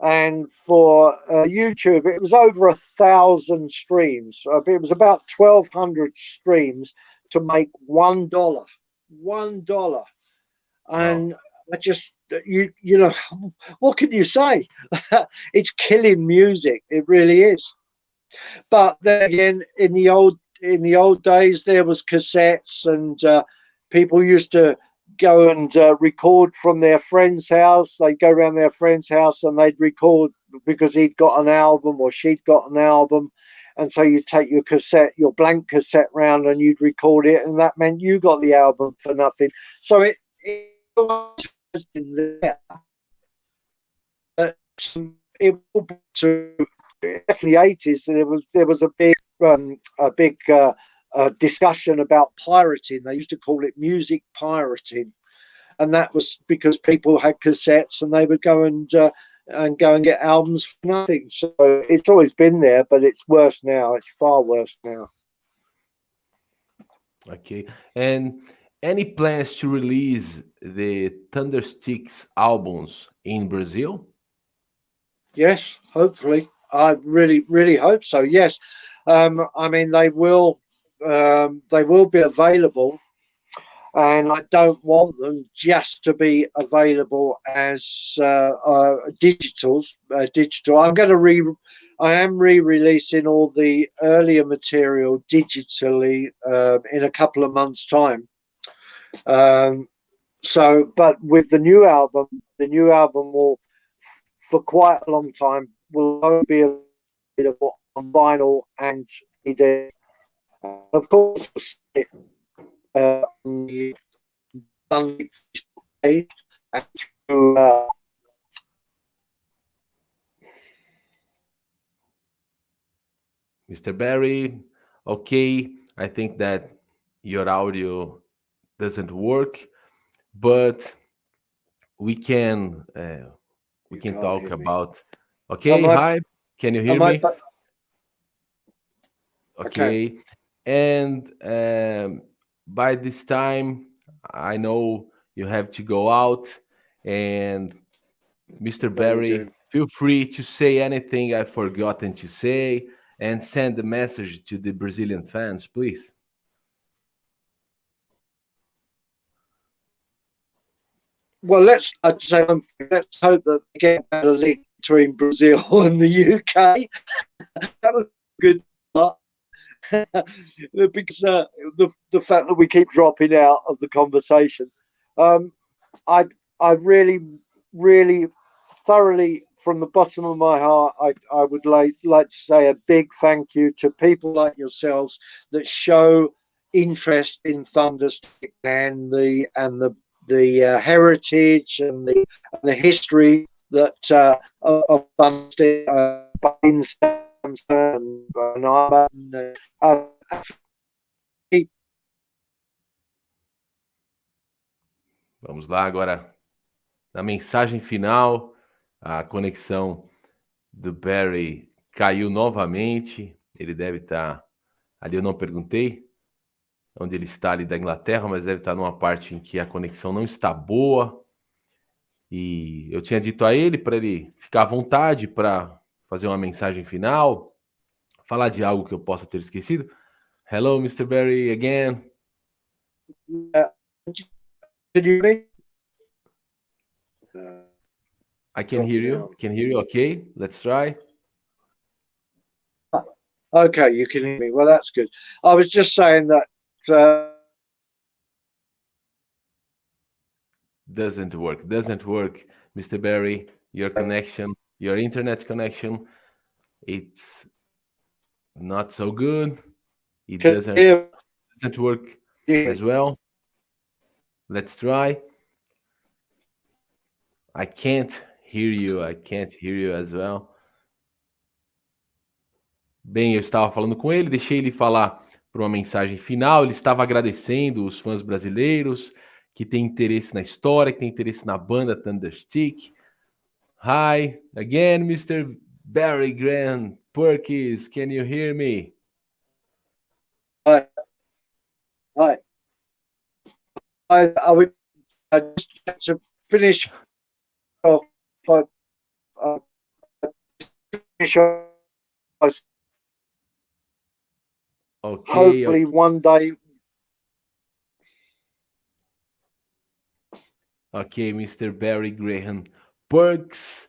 And for YouTube, it was over 1,000 streams. It was about 1,200 streams to make $1. $1. And I just, you know, what can you say? It's killing music. It really is. But then again, in the old days, there was cassettes, and people used to go and record from their friend's house. They'd go around their friend's house and they'd record because he'd got an album or she'd got an album. And so you'd take your blank cassette round, and you'd record it, and that meant you got the album for nothing. So it has been there. It was to the 80s, there was a big discussion about pirating. They used to call it music pirating, and that was because people had cassettes and they would go and get albums for nothing. So it's always been there, but it's worse now. It's far worse now. Okay. And any plans to release the Thunderstick's albums in Brazil? Yes, hopefully. I really hope so. Yes. I mean, they will be available, and I don't want them just to be available as digital. I am re-releasing all the earlier material digitally in a couple of months' time. But with the new album will, for quite a long time, will only be available on vinyl and CD. Of course, the page and through Mr. Barry, okay, I think that your audio doesn't work, but we can talk about. Okay, hi, can you hear me? Okay. And by this time, I know you have to go out. And Mr. Barry, feel free to say anything I've forgotten to say, and send a message to the Brazilian fans, please. Well, let's hope that we get a better link between Brazil and the UK. That was a good start. because the fact that we keep dropping out of the conversation. I really thoroughly, from the bottom of my heart, I would like to say a big thank you to people like yourselves that show interest in Thunderstick and the heritage and the history that of Thunderstick, Samson and Iron Maiden. Vamos lá agora, na mensagem final, a conexão do Barry caiu novamente, ele deve estar, ali eu não perguntei onde ele está ali da Inglaterra, mas deve estar numa parte em que a conexão não está boa, e eu tinha dito a ele para ele ficar à vontade para fazer uma mensagem final, falar de algo que eu possa ter esquecido. Hello, Mr. Barry, again. Can you hear me? I can hear you. Can hear you. Okay, let's try. Okay, you can hear me. Well, that's good. I was just saying that. Doesn't work, Mr. Barry. Your connection, your internet connection, it's not so good. It doesn't work as well. Let's try. I can't hear you as well. Bem, eu estava falando com ele, deixei ele falar por uma mensagem final. Ele estava agradecendo os fãs brasileiros que têm interesse na história, que têm interesse na banda Thunderstick. Hi, again, Mr. Barry Graham Purkis. Can you hear me? Hi. I would just to finish off. Okay. Hopefully, one day. Okay, Mr. Barry Graham Purkis,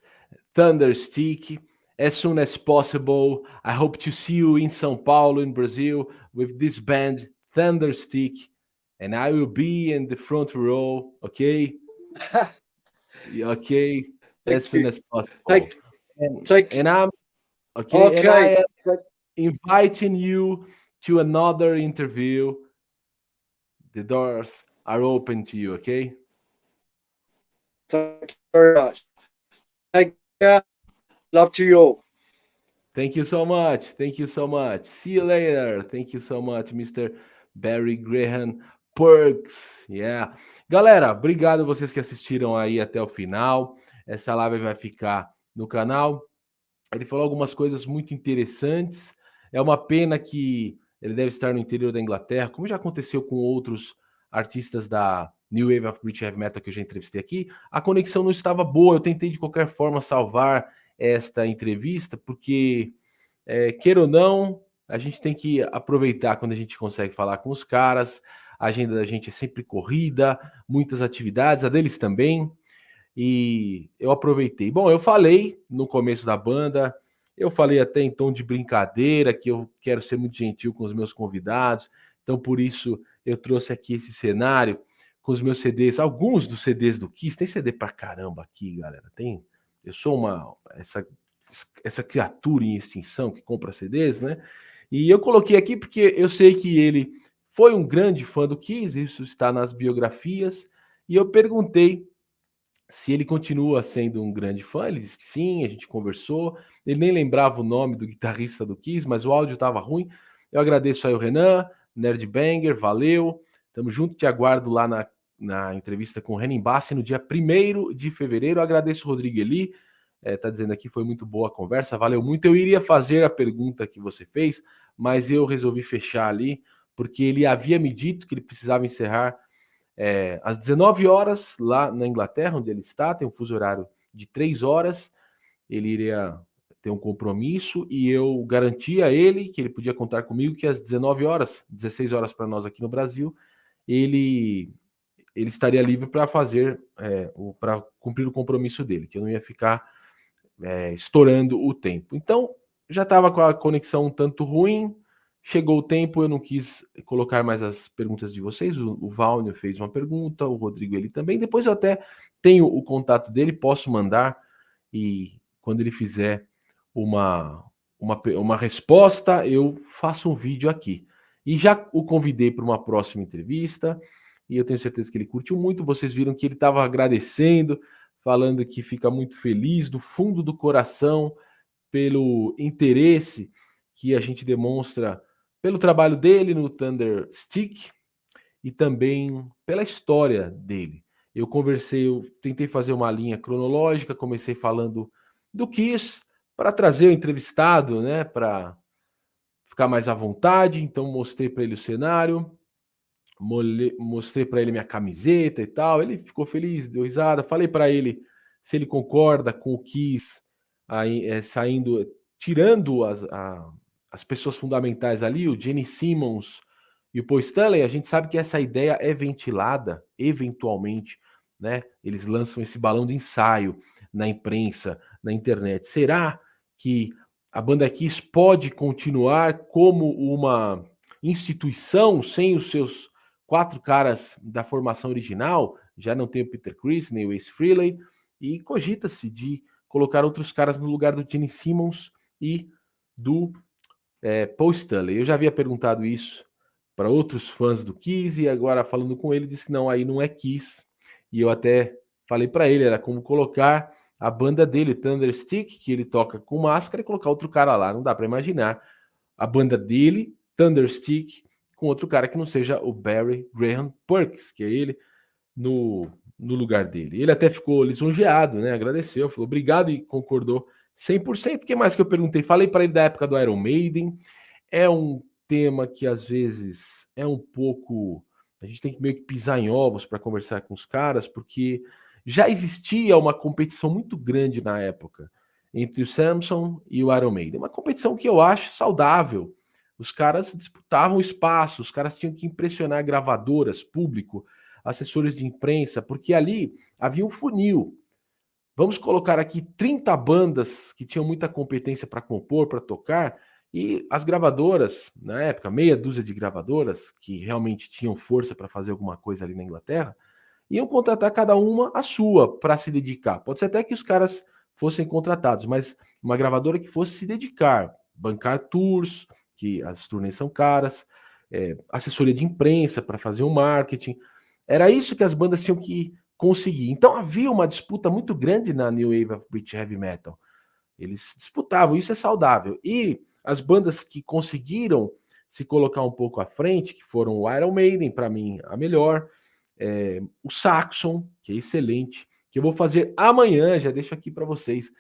Thunderstick. As soon as possible, I hope to see you in São Paulo, in Brazil, with this band, Thunderstick. And I will be in the front row, okay? Okay, as soon as possible. And I'm okay. And I am inviting you to another interview. The doors are open to you, okay? Thank you very much. Take care. Love to you all. Thank you so much. Thank you so much. See you later. Thank you so much, Mr. Barry Graham Purkis. Yeah. Galera, obrigado vocês que assistiram aí até o final. Essa live vai ficar no canal. Ele falou algumas coisas muito interessantes. É uma pena que ele deve estar no interior da Inglaterra, como já aconteceu com outros artistas da New Wave of British Heavy Metal que eu já entrevistei aqui. A conexão não estava boa. Eu tentei de qualquer forma salvar esta entrevista, porque, queira ou não, a gente tem que aproveitar quando a gente consegue falar com os caras. A agenda da gente é sempre corrida, muitas atividades, a deles também, e eu aproveitei. Bom, eu falei no começo da banda, eu falei até em tom de brincadeira, que eu quero ser muito gentil com os meus convidados, então por isso eu trouxe aqui esse cenário com os meus CDs, alguns dos CDs do Kiss. Tem CD pra caramba aqui, galera, tem... Eu sou essa criatura em extinção que compra CDs, né? E eu coloquei aqui porque eu sei que ele foi um grande fã do Kiss, isso está nas biografias, e eu perguntei se ele continua sendo um grande fã. Ele disse que sim, a gente conversou, ele nem lembrava o nome do guitarrista do Kiss, mas o áudio estava ruim. Eu agradeço aí o Renan, Nerd Banger, valeu, tamo junto, te aguardo lá na entrevista com o Renan Bassi no dia 1º de fevereiro. Eu agradeço o Rodrigo Eli, tá dizendo aqui, foi muito boa a conversa, valeu muito. Eu iria fazer a pergunta que você fez, mas eu resolvi fechar ali, porque ele havia me dito que ele precisava encerrar às 19 horas lá na Inglaterra, onde ele está, tem um fuso horário de 3 horas, ele iria ter um compromisso, e eu garanti a ele que ele podia contar comigo que às 19 horas, 16 horas para nós aqui no Brasil, ele estaria livre para fazer, para cumprir o compromisso dele, que eu não ia ficar estourando o tempo. Então, já estava com a conexão um tanto ruim, chegou o tempo, eu não quis colocar mais as perguntas de vocês. O Valnio fez uma pergunta, o Rodrigo ele também. Depois eu até tenho o contato dele, posso mandar, e quando ele fizer uma resposta, eu faço um vídeo aqui. E já o convidei para uma próxima entrevista, e eu tenho certeza que ele curtiu muito. Vocês viram que ele estava agradecendo, falando que fica muito feliz do fundo do coração pelo interesse que a gente demonstra pelo trabalho dele no Thunderstick e também pela história dele. Eu tentei fazer uma linha cronológica, comecei falando do Kiss para trazer o entrevistado, né, para ficar mais à vontade. Então mostrei para ele o cenário, mostrei para ele minha camiseta e tal. Ele ficou feliz, deu risada. Falei para ele se ele concorda com o Kiss aí, saindo, tirando as pessoas fundamentais ali, o Gene Simmons e o Paul Stanley. A gente sabe que essa ideia é ventilada eventualmente, né? Eles lançam esse balão de ensaio na imprensa, na internet. Será que a banda Kiss pode continuar como uma instituição sem os seus 4 caras da formação original? Já não tem o Peter Criss nem o Ace Frehley, e cogita-se de colocar outros caras no lugar do Gene Simmons e do Paul Stanley. Eu já havia perguntado isso para outros fãs do Kiss, e agora falando com ele, disse que não, aí não é Kiss. E eu até falei para ele, era como colocar a banda dele, Thunderstick, que ele toca com máscara, e colocar outro cara lá. Não dá para imaginar a banda dele, Thunderstick, com outro cara que não seja o Graham Purkis, que é ele no lugar dele. Ele até ficou lisonjeado, né? Agradeceu, falou obrigado e concordou 100%. O que mais que eu perguntei? Falei para ele da época do Iron Maiden. É um tema que às vezes é um pouco... A gente tem que meio que pisar em ovos para conversar com os caras, porque já existia uma competição muito grande na época entre o Samson e o Iron Maiden. Uma competição que eu acho saudável. Os caras disputavam espaço, os caras tinham que impressionar gravadoras, público, assessores de imprensa, porque ali havia um funil. Vamos colocar aqui 30 bandas que tinham muita competência para compor, para tocar, e as gravadoras, na época, meia dúzia de gravadoras, que realmente tinham força para fazer alguma coisa ali na Inglaterra, iam contratar cada uma a sua para se dedicar. Pode ser até que os caras fossem contratados, mas uma gravadora que fosse se dedicar, bancar tours, que as turnês são caras, assessoria de imprensa para fazer um marketing. Era isso que as bandas tinham que conseguir. Então havia uma disputa muito grande na New Wave of British Heavy Metal. Eles disputavam, isso é saudável. E as bandas que conseguiram se colocar um pouco à frente, que foram o Iron Maiden, para mim, a melhor, o Saxon, que é excelente, que eu vou fazer amanhã, já deixo aqui para vocês,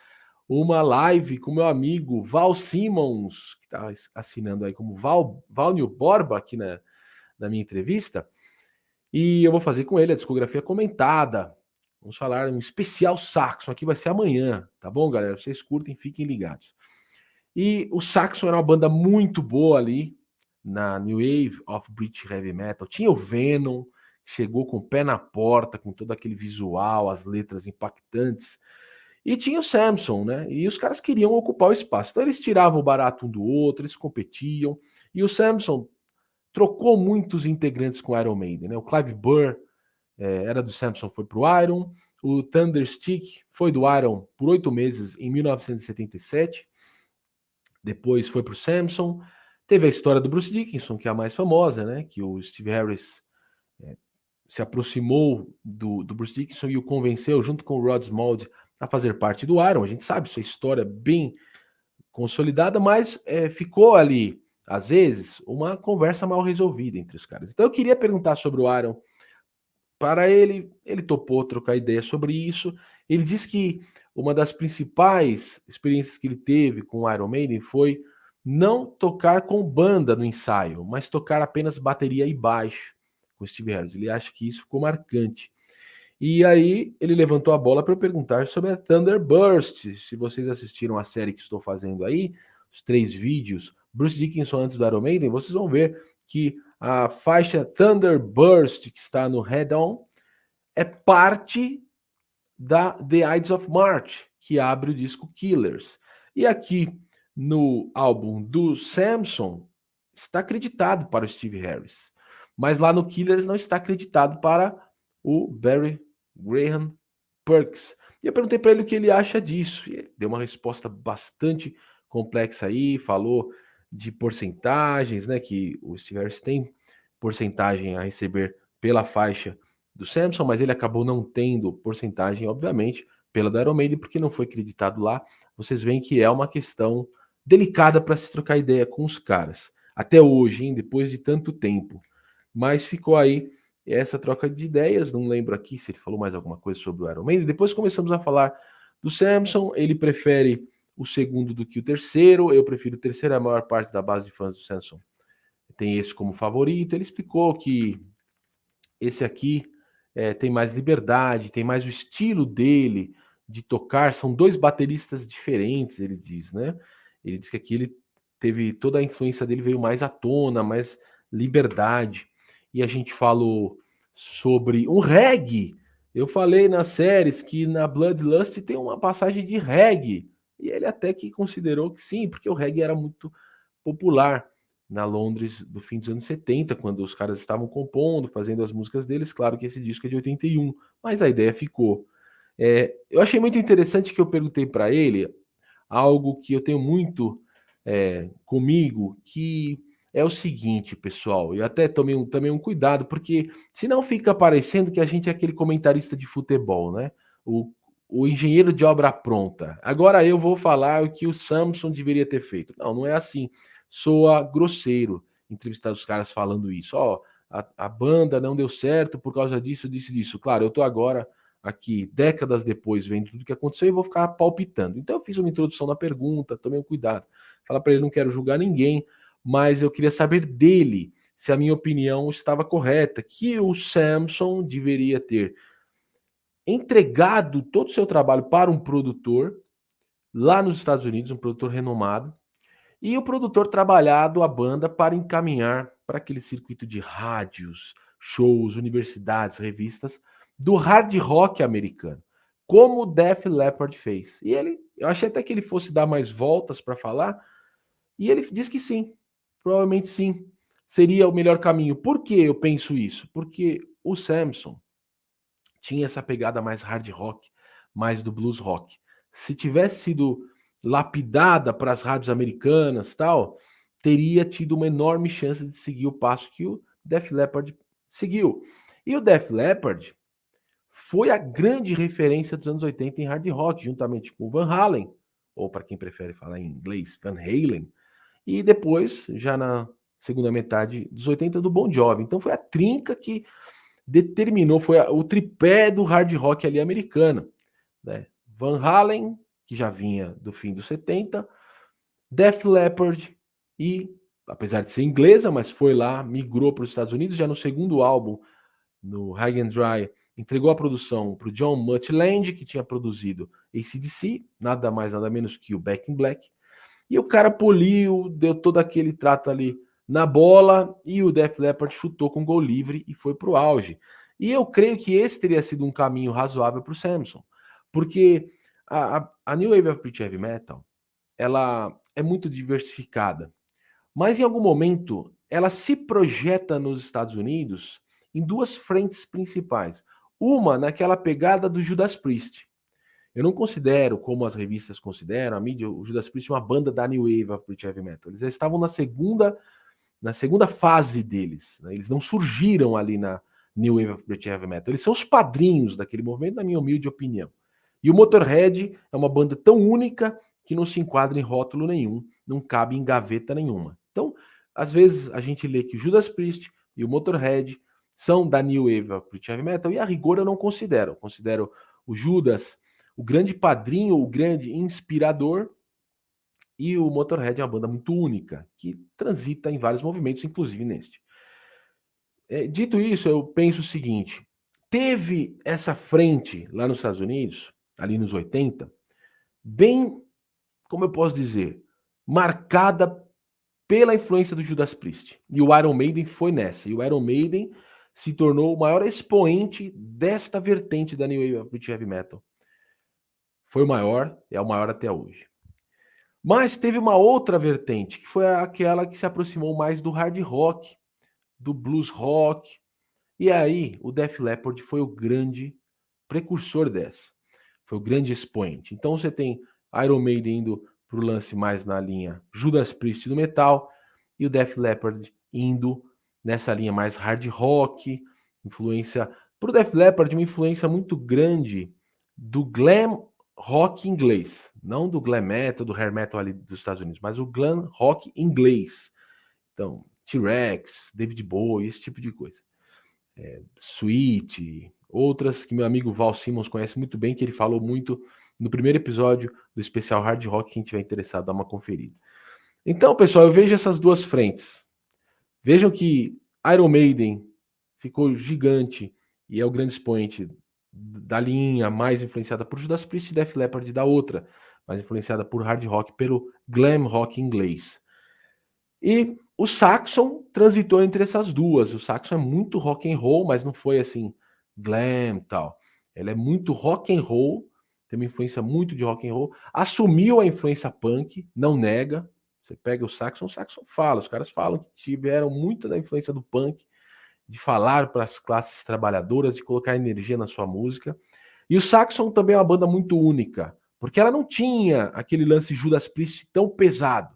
uma live com meu amigo Val Simmons, que está assinando aí como Valnio Borba aqui na minha entrevista, e eu vou fazer com ele a discografia comentada. Vamos falar um especial Saxon, aqui vai ser amanhã, tá bom, galera? Vocês curtem, fiquem ligados. E o Saxon era uma banda muito boa ali na New Wave of British Heavy Metal. Tinha o Venom, chegou com o pé na porta, com todo aquele visual, as letras impactantes. E tinha o Samson, né? E os caras queriam ocupar o espaço. Então eles tiravam o barato um do outro, eles competiam. E o Samson trocou muitos integrantes com o Iron Maiden, né? O Clive Burr era do Samson, foi pro Iron. O Thunderstick foi do Iron por 8 meses em 1977. Depois foi pro Samson. Teve a história do Bruce Dickinson, que é a mais famosa, né? Que o Steve Harris se aproximou do Bruce Dickinson e o convenceu, junto com o Rod Smallwood, a fazer parte do Iron. A gente sabe, isso é história bem consolidada, mas ficou ali, às vezes, uma conversa mal resolvida entre os caras. Então eu queria perguntar sobre o Iron para ele, ele topou trocar ideia sobre isso. Ele disse que uma das principais experiências que ele teve com o Iron Maiden foi não tocar com banda no ensaio, mas tocar apenas bateria e baixo com Steve Harris. Ele acha que isso ficou marcante. E aí ele levantou a bola para eu perguntar sobre a Thunderburst. Se vocês assistiram a série que estou fazendo aí, os 3 vídeos, Bruce Dickinson antes do Iron Maiden, vocês vão ver que a faixa Thunderburst, que está no Head On, é parte da The Ides of March, que abre o disco Killers. E aqui no álbum do Samson, está acreditado para o Steve Harris, mas lá no Killers não está acreditado para o Graham Purkis. E eu perguntei para ele o que ele acha disso, e ele deu uma resposta bastante complexa aí, falou de porcentagens, né, que o Steve Harris tem porcentagem a receber pela faixa do Samson, mas ele acabou não tendo porcentagem, obviamente, pela da Iron Maiden, porque não foi acreditado lá. Vocês veem que é uma questão delicada para se trocar ideia com os caras. Até hoje, hein, depois de tanto tempo. Mas ficou aí essa troca de ideias. Não lembro aqui se ele falou mais alguma coisa sobre o Iron Maiden. Depois começamos a falar do Samson. Ele prefere o segundo do que o terceiro. Eu prefiro o terceiro. A maior parte da base de fãs do Samson tem esse como favorito. Ele explicou que esse aqui tem mais liberdade, tem mais o estilo dele de tocar. São dois bateristas diferentes, ele diz, né? Ele diz que aqui ele teve toda a influência dele veio mais à tona, mais liberdade. E a gente falou sobre um reggae. Eu falei nas séries que na Bloodlust tem uma passagem de reggae. E ele até que considerou que sim, porque o reggae era muito popular na Londres do fim dos anos 70, quando os caras estavam compondo, fazendo as músicas deles. Claro que esse disco é de 81, mas a ideia ficou. Eu achei muito interessante que eu perguntei para ele algo que eu tenho muito comigo, que é o seguinte, pessoal, eu até tomei também um cuidado, porque senão fica parecendo que a gente é aquele comentarista de futebol, né? O engenheiro de obra pronta. Agora eu vou falar o que o Samson deveria ter feito. Não, não é assim. Soa grosseiro entrevistar os caras falando isso. Ó, a banda não deu certo por causa disso, disso. Claro, eu tô agora aqui, décadas depois, vendo tudo que aconteceu e vou ficar palpitando. Então eu fiz uma introdução na pergunta, tomei um cuidado. Falar para ele, não quero julgar ninguém, mas eu queria saber dele se a minha opinião estava correta, que o Samson deveria ter entregado todo o seu trabalho para um produtor lá nos Estados Unidos, um produtor renomado, e o produtor trabalhado a banda para encaminhar para aquele circuito de rádios, shows, universidades, revistas do hard rock americano, como o Def Leppard fez. E eu achei até que ele fosse dar mais voltas para falar, e ele diz que sim, provavelmente sim, seria o melhor caminho. Por que eu penso isso? Porque o Samson tinha essa pegada mais hard rock, mais do blues rock. Se tivesse sido lapidada para as rádios americanas, tal, teria tido uma enorme chance de seguir o passo que o Def Leppard seguiu. E o Def Leppard foi a grande referência dos anos 80 em hard rock, juntamente com o Van Halen, ou para quem prefere falar em inglês, Van Halen, e depois, já na segunda metade dos 80, do Bon Jovi. Então foi a trinca que determinou, foi o tripé do hard rock ali americano, né? Van Halen, que já vinha do fim dos 70, Def Leppard e, apesar de ser inglesa, mas foi lá, migrou para os Estados Unidos, já no segundo álbum, no High and Dry, entregou a produção para o John Mutland, que tinha produzido AC/DC, nada mais, nada menos que o Back in Black, e o cara poliu, deu todo aquele trato ali na bola, e o Def Leppard chutou com gol livre e foi pro auge. E eu creio que esse teria sido um caminho razoável para o Samson, porque a New Wave of British Heavy Metal, ela é muito diversificada, mas em algum momento ela se projeta nos Estados Unidos em duas frentes principais. Uma naquela pegada do Judas Priest. Eu não considero, como as revistas consideram, a mídia, o Judas Priest uma banda da New Wave of British Heavy Metal. Eles já estavam na segunda fase deles, né? Eles não surgiram ali na New Wave of British Heavy Metal. Eles são os padrinhos daquele movimento, na minha humilde opinião. E o Motorhead é uma banda tão única que não se enquadra em rótulo nenhum, não cabe em gaveta nenhuma. Então, às vezes a gente lê que o Judas Priest e o Motorhead são da New Wave of British Heavy Metal, e a rigor eu não considero. Eu considero o Judas o grande padrinho, o grande inspirador, e o Motorhead é uma banda muito única, que transita em vários movimentos, inclusive neste. Dito isso, eu penso o seguinte, teve essa frente lá nos Estados Unidos, ali nos 80, bem, como eu posso dizer, marcada pela influência do Judas Priest. E o Iron Maiden foi nessa. E o Iron Maiden se tornou o maior expoente desta vertente da New Wave of British Heavy Metal. Foi o maior, é o maior até hoje. Mas teve uma outra vertente, que foi aquela que se aproximou mais do hard rock, do blues rock. E aí, o Def Leppard foi o grande precursor dessa. Foi o grande expoente. Então você tem Iron Maiden indo para o lance mais na linha Judas Priest do metal, e o Def Leppard indo nessa linha mais hard rock, influência... Para o Def Leppard, uma influência muito grande do glam rock inglês. Não do glam metal, do hair metal ali dos Estados Unidos, mas o glam rock inglês. Então, T-Rex, David Bowie, esse tipo de coisa. Sweet, outras que meu amigo Val Simmons conhece muito bem, que ele falou muito no primeiro episódio do especial Hard Rock. Quem tiver interessado, dá uma conferida. Então, pessoal, eu vejo essas duas frentes. Vejam que Iron Maiden ficou gigante e é o grande expoente da linha mais influenciada por Judas Priest, e Def Leppard da outra, mais influenciada por hard rock, pelo glam rock inglês. E o Saxon transitou entre essas duas. O Saxon é muito rock and roll, mas não foi assim glam tal. Ele é muito rock and roll, tem uma influência muito de rock and roll. Assumiu a influência punk, não nega. Você pega o Saxon fala. Os caras falam que tiveram muito da influência do punk, de falar para as classes trabalhadoras, de colocar energia na sua música. E o Saxon também é uma banda muito única, porque ela não tinha aquele lance Judas Priest tão pesado.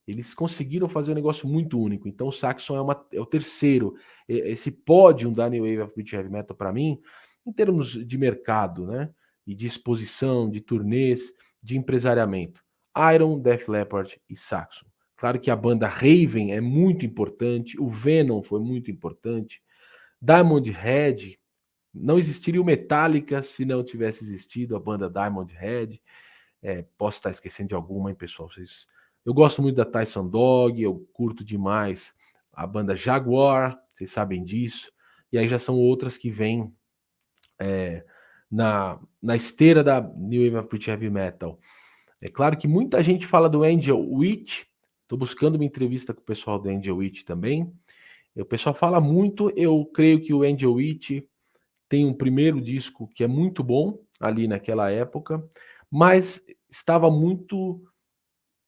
Eles conseguiram fazer um negócio muito único. Então o Saxon é o terceiro. Esse pódio da New Wave of British Heavy Metal, para mim, em termos de mercado, né? E de exposição, de turnês, de empresariamento. Iron, Def Leppard e Saxon. Claro que a banda Raven é muito importante, o Venom foi muito importante, Diamond Head, não existiria o Metallica se não tivesse existido a banda Diamond Head. Posso estar esquecendo de alguma, hein, pessoal? Eu gosto muito da Tyson Dog, eu curto demais a banda Jaguar, vocês sabem disso. E aí já são outras que vêm na esteira da New Wave of British Heavy Metal. É claro que muita gente fala do Angel Witch, estou buscando uma entrevista com o pessoal do Angel Witch também. O pessoal fala muito, eu creio que o Angel Witch tem um primeiro disco que é muito bom, ali naquela época, mas estava muito...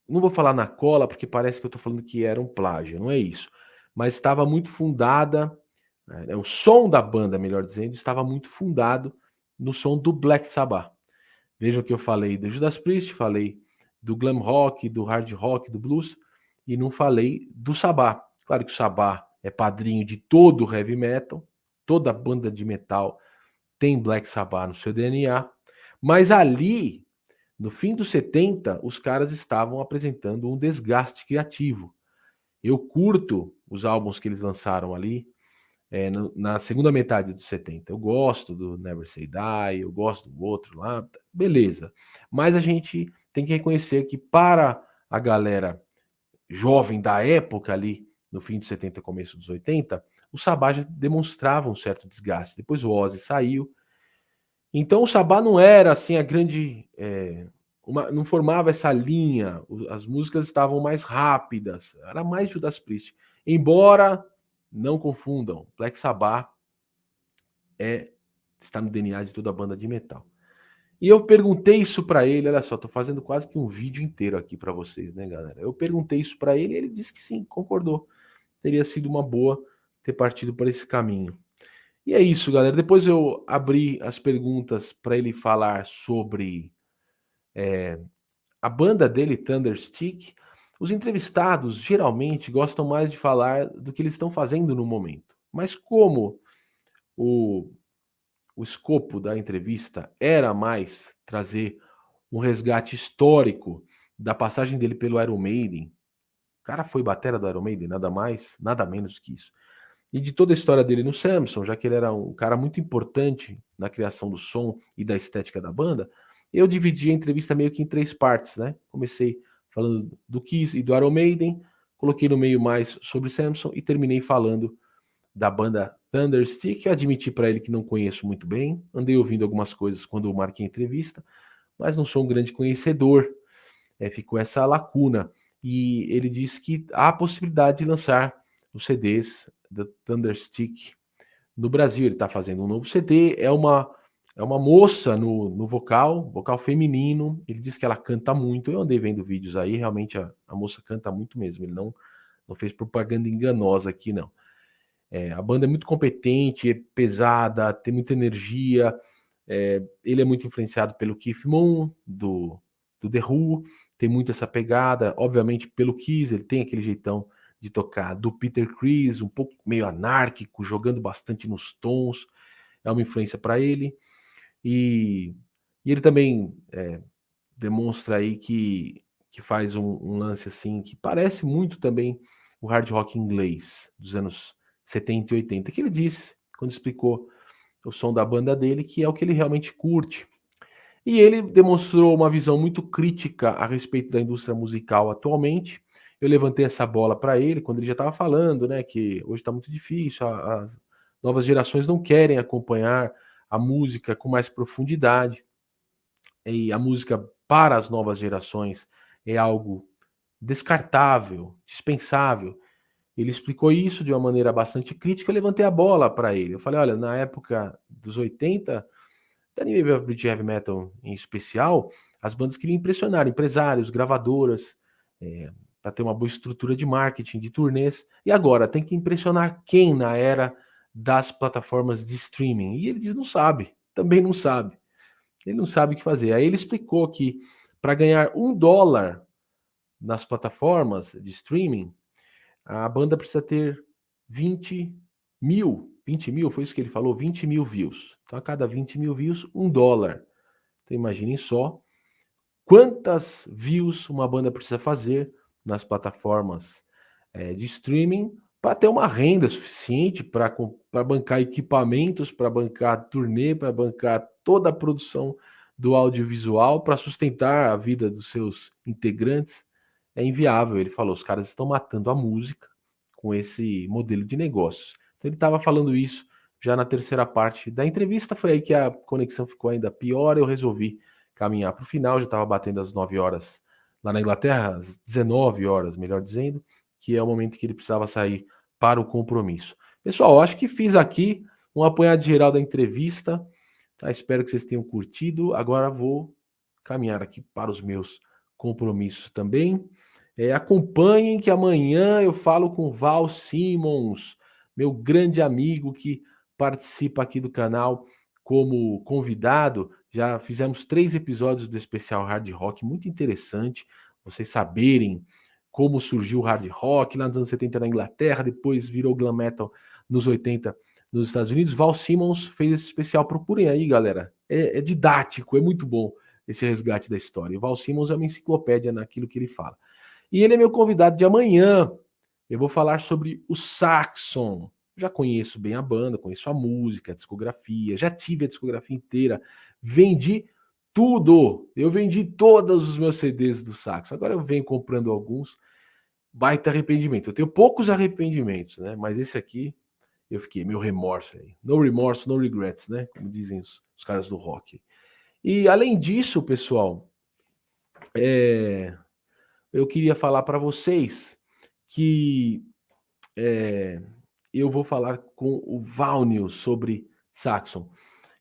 Não vou falar na cola, porque parece que eu estou falando que era um plágio, não é isso. Mas estava muito fundada, o som da banda, melhor dizendo, estava muito fundado no som do Black Sabbath. Vejam que eu falei do Judas Priest, falei do glam rock, do hard rock, do blues, e não falei do Sabbath. Claro que o Sabbath é padrinho de todo o heavy metal, toda banda de metal tem Black Sabbath no seu DNA, mas ali, no fim dos 70, os caras estavam apresentando um desgaste criativo. Eu curto os álbuns que eles lançaram ali, na segunda metade dos 70. Eu gosto do Never Say Die, eu gosto do outro lá, beleza. Mas a gente tem que reconhecer que para a galera jovem da época ali, no fim dos 70, começo dos 80, o Sabá já demonstrava um certo desgaste. Depois o Ozzy saiu. Então o Sabá não era assim a grande... não formava essa linha, as músicas estavam mais rápidas, era mais Judas Priest. Embora... Não confundam, Black Sabbath está no DNA de toda a banda de metal. E eu perguntei isso para ele, olha só, tô fazendo quase que um vídeo inteiro aqui para vocês, né, galera? Eu perguntei isso para ele e ele disse que sim, concordou. Teria sido uma boa ter partido por esse caminho. E é isso, galera. Depois eu abri as perguntas para ele falar sobre a banda dele, Thunderstick. Os entrevistados geralmente gostam mais de falar do que eles estão fazendo no momento. Mas como o escopo da entrevista era mais trazer um resgate histórico da passagem dele pelo Iron Maiden, o cara foi batera do Iron Maiden, nada mais, nada menos que isso. E de toda a história dele no Samson, já que ele era um cara muito importante na criação do som e da estética da banda, eu dividi a entrevista meio que em 3 partes, né? Comecei falando do Kiss e do Iron Maiden, coloquei no meio mais sobre Samson e terminei falando da banda Thunderstick. Admiti para ele que não conheço muito bem, andei ouvindo algumas coisas quando eu marquei a entrevista, mas não sou um grande conhecedor. Ficou essa lacuna. E ele disse que há a possibilidade de lançar os CDs da Thunderstick no Brasil. Ele está fazendo um novo CD, é uma é uma moça no vocal feminino. Ele diz que ela canta muito. Eu andei vendo vídeos aí, realmente a moça canta muito mesmo. Ele não fez propaganda enganosa aqui, não. A banda é muito competente, é pesada, tem muita energia. Ele é muito influenciado pelo Keith Moon, do The Who, tem muito essa pegada. Obviamente, pelo Kiss, ele tem aquele jeitão de tocar do Peter Criss, um pouco meio anárquico, jogando bastante nos tons. É uma influência para ele. E ele também demonstra aí que faz um lance assim que parece muito também o hard rock inglês dos anos 70 e 80, que ele disse quando explicou o som da banda dele, que é o que ele realmente curte. E ele demonstrou uma visão muito crítica a respeito da indústria musical atualmente. Eu levantei essa bola para ele quando ele já estava falando, né, que hoje está muito difícil, as novas gerações não querem acompanhar a música com mais profundidade. E a música para as novas gerações é algo descartável, dispensável. Ele explicou isso de uma maneira bastante crítica. Eu levantei a bola para ele. Eu falei: olha, na época dos 80, da New Wave of British Heavy Metal em especial, as bandas queriam impressionar empresários, gravadoras, para ter uma boa estrutura de marketing, de turnês. E agora, tem que impressionar quem na era das plataformas de streaming? E ele diz: não sabe, também não sabe. Ele não sabe o que fazer. Aí ele explicou que para ganhar $1 nas plataformas de streaming, a banda precisa ter 20 mil, foi isso que ele falou, 20 mil views. Então, a cada 20 mil views, $1. Então, imaginem só quantas views uma banda precisa fazer nas plataformas de streaming para ter uma renda suficiente para bancar equipamentos, para bancar turnê, para bancar toda a produção do audiovisual, para sustentar a vida dos seus integrantes. É inviável, ele falou. Os caras estão matando a música com esse modelo de negócios. Então ele estava falando isso já na terceira parte da entrevista. Foi aí que a conexão ficou ainda pior. Eu resolvi caminhar para o final. Já estava batendo às 9 horas lá na Inglaterra, às 19 horas, melhor dizendo, que é o momento que ele precisava sair para o compromisso. Pessoal, acho que fiz aqui um apanhado geral da entrevista. Tá? Espero que vocês tenham curtido. Agora vou caminhar aqui para os meus compromissos também. Acompanhem que amanhã eu falo com Val Simmons, meu grande amigo que participa aqui do canal como convidado. Já fizemos 3 episódios do especial Hard Rock, muito interessante, vocês saberem como surgiu o hard rock lá nos anos 70 na Inglaterra, depois virou glam metal nos 80 nos Estados Unidos. Val Simmons fez esse especial, procurem aí, galera. É didático, é muito bom esse resgate da história. O Val Simmons é uma enciclopédia naquilo que ele fala. E ele é meu convidado de amanhã. Eu vou falar sobre o Samson. Já conheço bem a banda, conheço a música, a discografia, já tive a discografia inteira, vendi tudo. Eu vendi todos os meus CDs do Samson. Agora eu venho comprando alguns. Baita arrependimento. Eu tenho poucos arrependimentos, né? Mas esse aqui, eu fiquei, meu remorso aí. No remorse, no regrets, né? Como dizem os caras do rock. E além disso, pessoal, eu queria falar para vocês que eu vou falar com o Valnil sobre Saxon.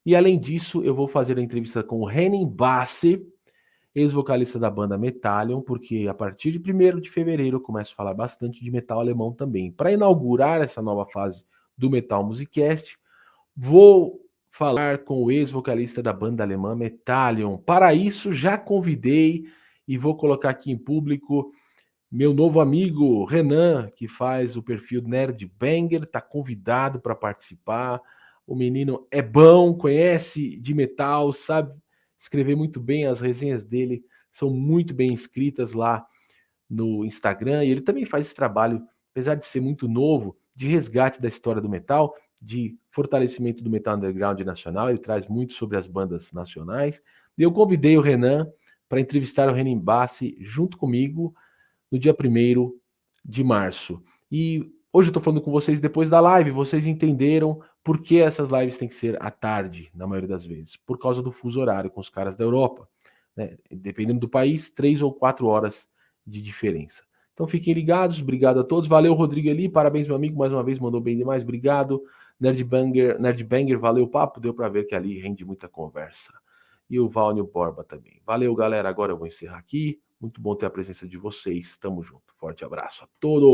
E além disso, eu vou fazer a entrevista com o Henning Basse, ex-vocalista da banda Metallion, porque a partir de 1º de fevereiro eu começo a falar bastante de metal alemão também. Para inaugurar essa nova fase do Metal Musikast, vou falar com o ex-vocalista da banda alemã Metallion. Para isso, já convidei e vou colocar aqui em público meu novo amigo Renan, que faz o perfil Nerd Banger, está convidado para participar. O menino é bom, conhece de metal, sabe escrever muito bem. As resenhas dele são muito bem escritas lá no Instagram. E ele também faz esse trabalho, apesar de ser muito novo, de resgate da história do metal, de fortalecimento do metal underground nacional. Ele traz muito sobre as bandas nacionais. E eu convidei o Renan para entrevistar o Henning Basse junto comigo no dia 1º de março. E hoje eu estou falando com vocês depois da live. Vocês entenderam por que essas lives têm que ser à tarde, na maioria das vezes. Por causa do fuso horário com os caras da Europa. Né? Dependendo do país, 3 ou 4 horas de diferença. Então fiquem ligados, obrigado a todos. Valeu, Rodrigo ali, parabéns, meu amigo, mais uma vez, mandou bem demais, obrigado. Nerd Banger, valeu o papo, deu para ver que ali rende muita conversa. E o Valnio Borba também. Valeu, galera, agora eu vou encerrar aqui. Muito bom ter a presença de vocês, tamo junto. Forte abraço a todos.